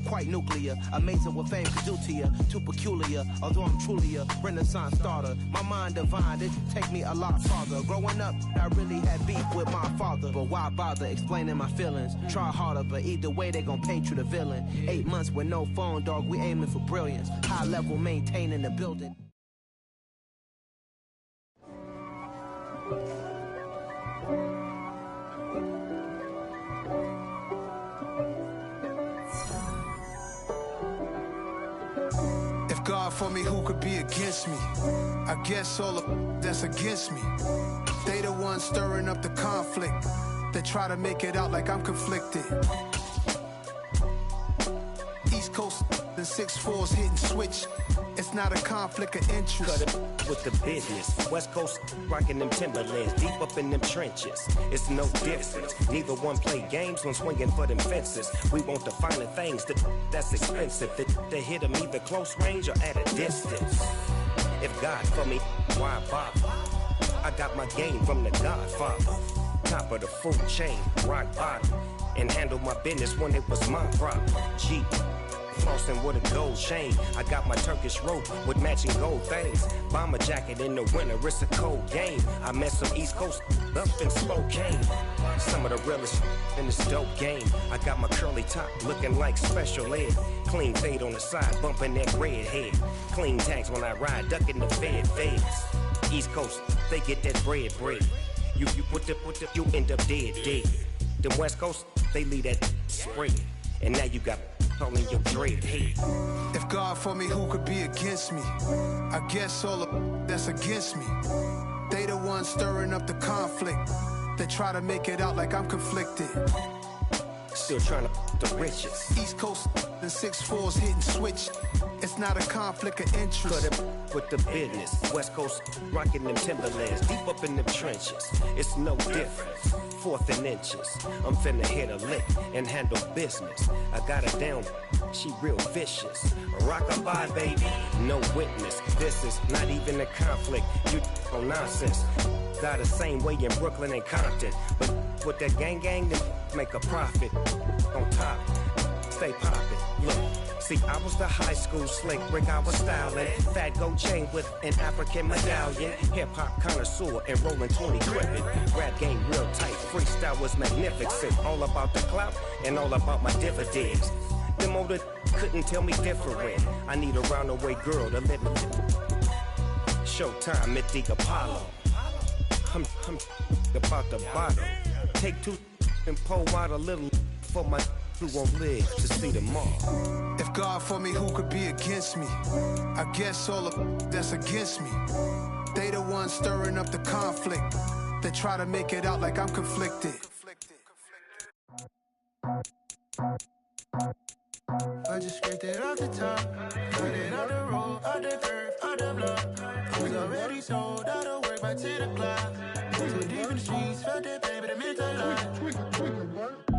Speaker 6: Quite nuclear, amazing what fame could do to you. Too peculiar, although I'm truly a renaissance starter. My mind divine, it take me a lot farther. Growing up, I really had beef with my father. But why bother explaining my feelings? Try harder, but either way they gon' paint you the villain. 8 months with no phone, dog, we aiming for brilliance. High level maintaining the building.
Speaker 12: God for me, who could be against me? I guess all of that's against me. They the ones stirring up the conflict. They try to make it out like I'm conflicted. East Coast and 6'4's hitting switch. It's not a conflict of interest.
Speaker 13: Cut it with the business. West Coast rocking them Timberlands, deep up in them trenches. It's no difference. Neither one play games when swinging for them fences. We want the finer things that's expensive. That hit them either close range or at a distance. If God for me, why bother? I got my game from the Godfather. Top of the food chain, rock bottom. And handle my business when it was my problem. G. Flossing with a gold chain. I got my Turkish rope with matching gold things. Bomber jacket in the winter, it's a cold game. I met some East Coast up in Spokane. Some of the realest in this dope game. I got my curly top looking like special ed. Clean fade on the side, bumping that red head. Clean tags when I ride, ducking the feds. East Coast, they get that bread. You you end up dead. Then West Coast, they leave that spread. And now you got calling your dread head.
Speaker 12: If God for me, who could be against me? I guess all of that's against me. They the ones stirring up the conflict. They try to make it out like I'm conflicted.
Speaker 13: Still trying to the riches.
Speaker 12: East Coast and 6'4's hitting switch. It's not a conflict of interest.
Speaker 13: Cut it with the business. West Coast rocking them Timberlands, deep up in them trenches. It's no difference. 4th and inches. I'm finna hit a lick and handle business. I got her down, she real vicious. Rock-a-bye, baby, no witness. This is not even a conflict. You on nonsense. Got the same way in Brooklyn and Compton. But with that gang, then make a profit. On top, stay poppin'. Look. See, I was the high school slick Rick, I was styling. Fat gold chain with an African medallion. Hip-hop connoisseur and rolling 20 crippin'. Rap game real tight, freestyle was magnificent. All about the clout and all about my dividends. Them older couldn't tell me different. I need a roundaway girl to let me Showtime at the Apollo. I'm about the bottom. Take 2 and pour out a little for my who won't live to see tomorrow.
Speaker 12: If God for me, who could be against me? I guess all of that's against me. They the ones stirring up the conflict. They try to make it out like I'm conflicted.
Speaker 11: I just scraped it off the top, cut it out the road, out the curve, out the block. I was already sold out of work by 10 o'clock. Too deep in the streets, felt that pain, but it meant a lot.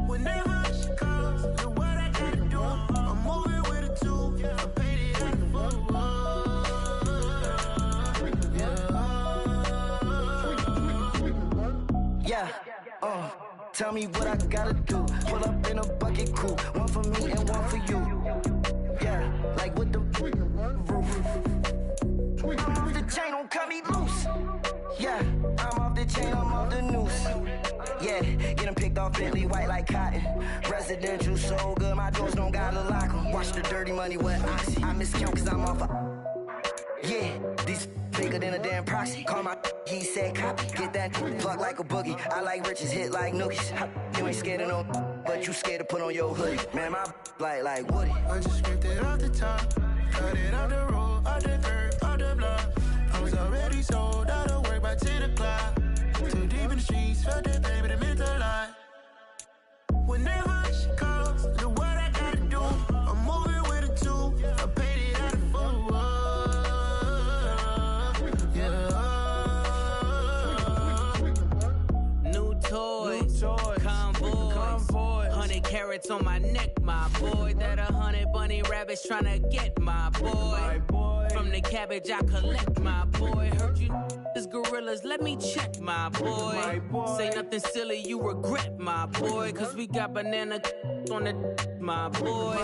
Speaker 11: Whenever she calls, know what I gotta do. I'm moving with a 2, I'm painted like a fool.
Speaker 14: Tell me what I gotta do. Pull up in a bucket crew. One for me and one for you. Yeah, like with the roof. I'm off the chain, don't cut me loose. Yeah, I'm off the chain, I'm off the noose. Yeah, get them picked off Bentley, white like cotton. Residential so good, my doors don't gotta lock them. Watch the dirty money with oxy. I miscount cause I'm off yeah, these bigger than a damn proxy. Call my he said copy. Get that plug like a boogie. I like riches, hit like nookies. You ain't scared of no, but you scared to put on your hoodie. Man, my like Woody.
Speaker 11: I just scraped it off the top. Cut it off the road, off the curb, off the block. I was already sold out of work by 10 o'clock. Too deep in the streets, felt that baby, that meant a lot. Whenever she calls, do what I gotta do. I'm moving with a two. I paid it out of full.
Speaker 8: Yeah. New toys. Convoy. 100 carats on my neck, my boy. That 100 bunny rabbits tryna get my boy. From the cabbage I collect, my boy. Heard you is gorillas, let me check, my boy. Say nothing silly, you regret, my boy. Cause we got banana on the my boy.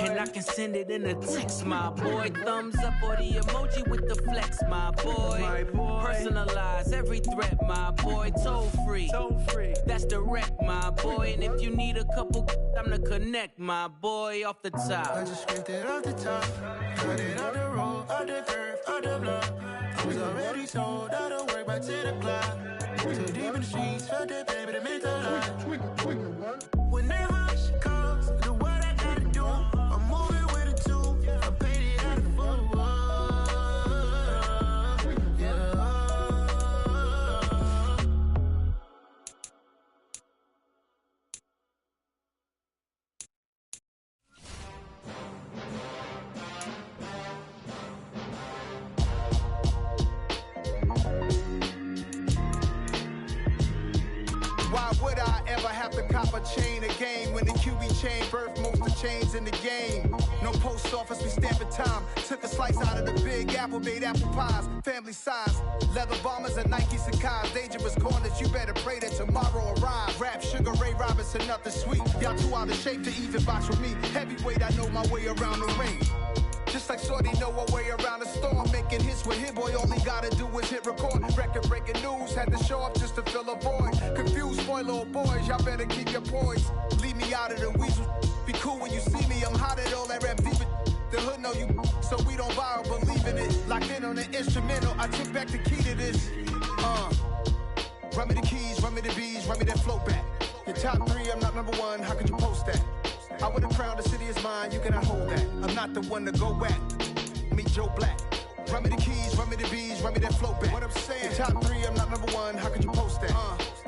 Speaker 8: And I can send it in a text, my boy. Thumbs up or the emoji with the flex, my boy. Personalize every threat, my boy. Toll free. That's direct, my boy. And if you need a couple, I'm the connect, my boy. Off the top.
Speaker 11: I just scraped it off the top. Cut it off the road, off the curve, off the block. I was already sold out of work by 10 o'clock. Too deep in the streets, felt that baby, that meant a lot. Whenever she calls, do what I gotta do. I'm moving with a two. I paid it out of full. Yeah.
Speaker 12: Why would I ever have to cop a chain again when the QB chain birthed most of chains in the game? No post office, we stamping time. Took a slice out of the Big Apple, made apple pies, family size. Leather bombers and Nike Sacai's. Dangerous corners, you better pray that tomorrow arrives. Rap, Sugar Ray Robinson, nothing sweet. Y'all too out of shape to even box with me. Heavyweight, I know my way around the ring. Just like Shorty know her way around the storm. Making hits with Hit Boy, all he gotta do is hit record. Record breaking news, had to show up just to fill a void. Confused boy, little boys, y'all better keep your poise. Leave me out of the weasel. Be cool when you see me, I'm hot at all that rap deep. The hood know you, so we don't borrow, believe in it. Locked in on the instrumental, I took back the key to this. Run me the keys, run me the bees, run me that flow back. Your top three, I'm not number one, how could you post that? I would have crowned the city is mine, you cannot hold that. I'm not the one to go back. Meet Joe Black. Run me the keys, run me the bees, run me that flow back. What I'm saying, your top three, I'm not number one, how could you post that?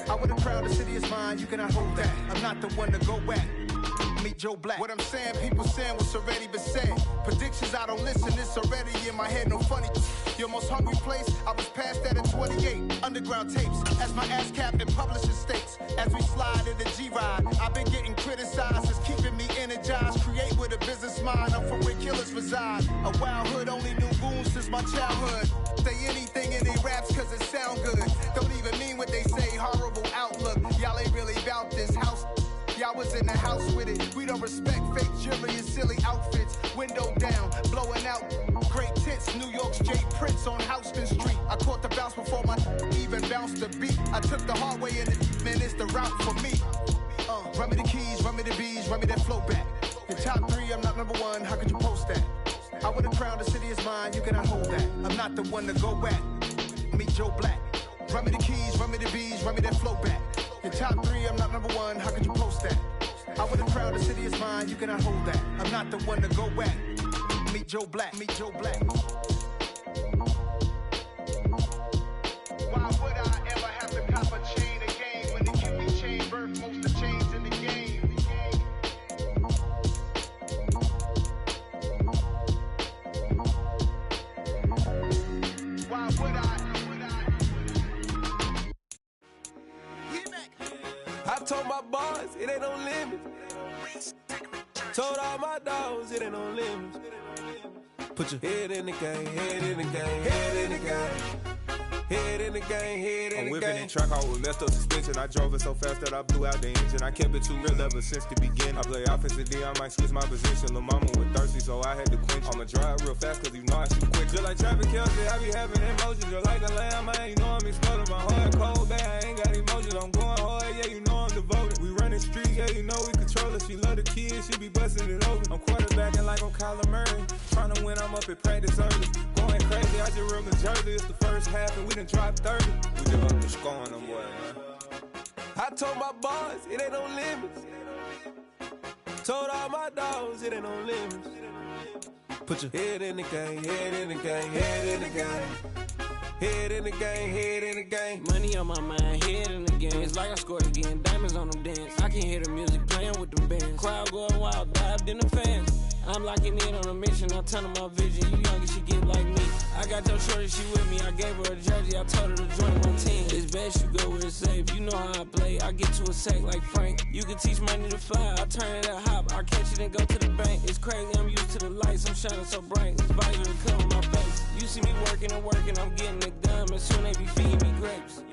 Speaker 12: I would have crowned the city is mine, you cannot hold that. I'm not the one to go back. Meet Joe Black. What I'm saying, people saying what's already been said. Predictions, I don't listen, it's already in my head, no funny. Your most hungry place, I was past that at 28. Underground tapes, as my ass captain publishing states. As we slide in the G-Ride, I've been getting criticized, it's keeping me energized. Create with a business mind, I'm from where killers reside. A wild hood, only knew goons since my childhood. Say anything in they raps cause it sound good. Don't even mean what they say, horrible outlook. Y'all ain't really about this house. Y'all was in the house with it. We don't respect fake jewelry and silly outfits. Window down, blowing out great tits. New York's J. Prince on Houston Street. I caught the bounce before my even bounced the beat. I took the hard way in it, man, it's the route for me. Run me the keys, run me the bees, run me that flow back. Your top three, I'm not number one, how could you post that? I would have crowned the city is mine, you cannot hold that. I'm not the one to go back. Meet Joe Black. Run me the keys, run me the bees, run me that flow back. Your top three, I'm not number one, how could you post that? I would have crowned the city is mine, you cannot hold that. I'm not the one to go back. Meet Joe Black, meet Joe Black. Why would I ever have to cop a chain again when the QB chain birthed most of chains in the game? Why would I?
Speaker 7: I told my boys, it ain't no limits. Told all my dogs, it ain't no limits. Put your head in the game, head in the game, head in the game. Head in the game, head in the game. I'm whipping in track out with messed up suspension. I drove it so fast that I blew out the engine. I kept it too real ever since the beginning. I play offensive D, I might switch my position. Lil' mama was thirsty, so I had to quench. I'ma drive real fast, cause you know I shoot quick. Just like traffic Kelsey, I be having emotions. Just like a lamb, man, you know I'm exploding. My heart cold, bad, I ain't got emotions. I'm going hard, yeah, you know I'm devoted. We running streets, yeah, you know we control it. She love the kids, she be busting it open. I'm quarterbacking like I'm Kyler Murray. Trying to win, I'm up at practice early. Going crazy, I just real Jersey. It's the first half and we done dropped 30. We just up to scoring them, boy, man. I told my boys, it ain't no limits. Told all my dogs, it ain't no limits. Put your head in the game, head in the game, head in the game. Head in the game, head in the game.
Speaker 8: Money on my mind, head in the game. It's like I scored again, diamonds on them dance. I can hear the music playing with them bands. Crowd going wild, dived in the fans. I'm locking in on a mission, I turn my vision. You young and she get like me. I got your shorty, she with me. I gave her a jersey, I told her to join my team. It's best you go where it's safe. You know how I play, I get to a sack like Frank. You can teach money to fly, I turn it up hop. I catch it and go to the bank. It's crazy, I'm used to the lights, I'm shining so bright. It's visor to cover my face. You see me working and working, I'm getting it done. And soon they be feeding me grapes.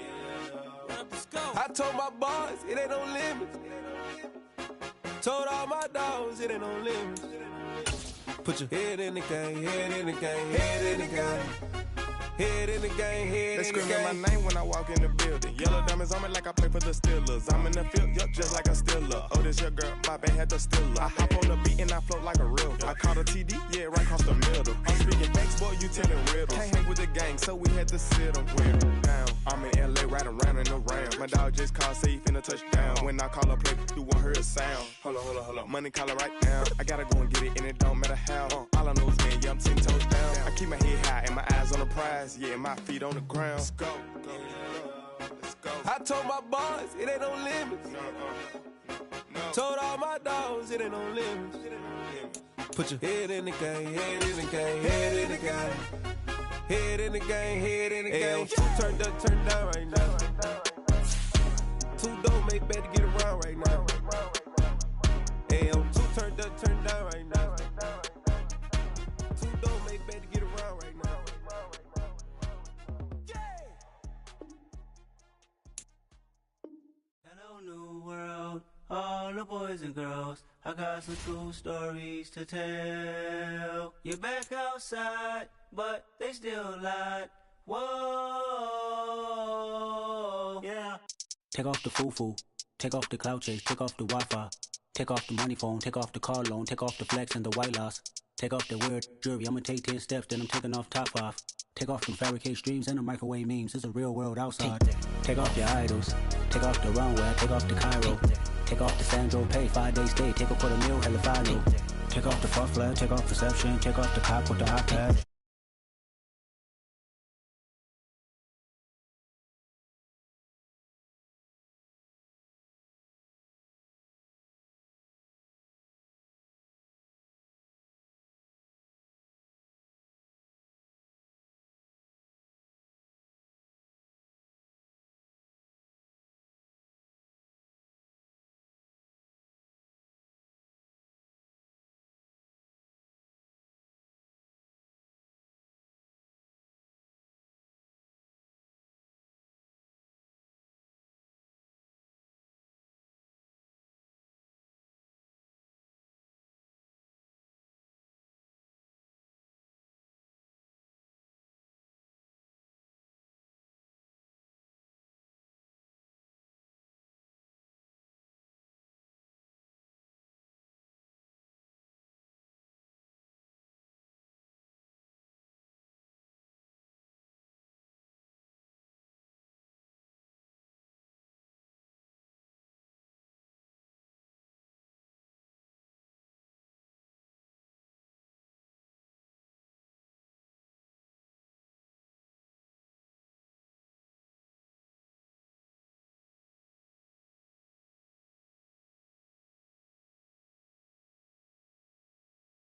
Speaker 7: I told my boys, it ain't no limits. Told all my dogs, it ain't no limits. Put your head in the game, head in the game, head in the game. Head in the game, head in the game.
Speaker 15: They screaming my name when I walk in the building. Yellow diamonds on me like I play for the Steelers. I'm in the field, yup, just like a Steeler. Oh, this your girl, my band had the Steeler. I hop on the beat and I float like a real. I caught a TD, yeah, right across the middle. I'm speaking facts, boy, you telling riddles. Can't hang with the gang, so we had to sit them down. I'm in LA, riding around and around. My dog just called, say he finna touch down. When I call a play, you won't hear a sound. Hold on, money caller right now. I gotta go and get it, and it don't matter how. All I know is, man, yeah, I'm 10 toes down. I keep my head high and my eyes on the prize. Yeah, my feet on the ground. Let's go. Let's go.
Speaker 7: I told my boys, it ain't no limits. No. Told all my dogs, it ain't no limits. Put your head in the game, head in the game, head in the game. Head in the game, head in the game. Turn down right now. Two dope make better get around right now. Hey, I'm two turn down right now. Two dope make better get around right now.
Speaker 9: Hello, new world, all the boys and girls. I got some true stories to tell. You're back outside, but they still lied. Whoa, yeah.
Speaker 10: Take off the foo-foo, take off the cloud chase, take off the Wi-Fi, take off the money phone, take off the car loan, take off the flex and the white loss. Take off the weird jewelry, I'ma take 10 steps, then I'm taking off top off. Take off them fabricate streams and the microwave memes, it's a real world outside. Take off your idols, take off the runway, take off the Cairo. Take off the Sandro pay, 5-day stay, take off for the meal, hella follow. Take off the fuck flag, take off perception, take off the cop with the iPad.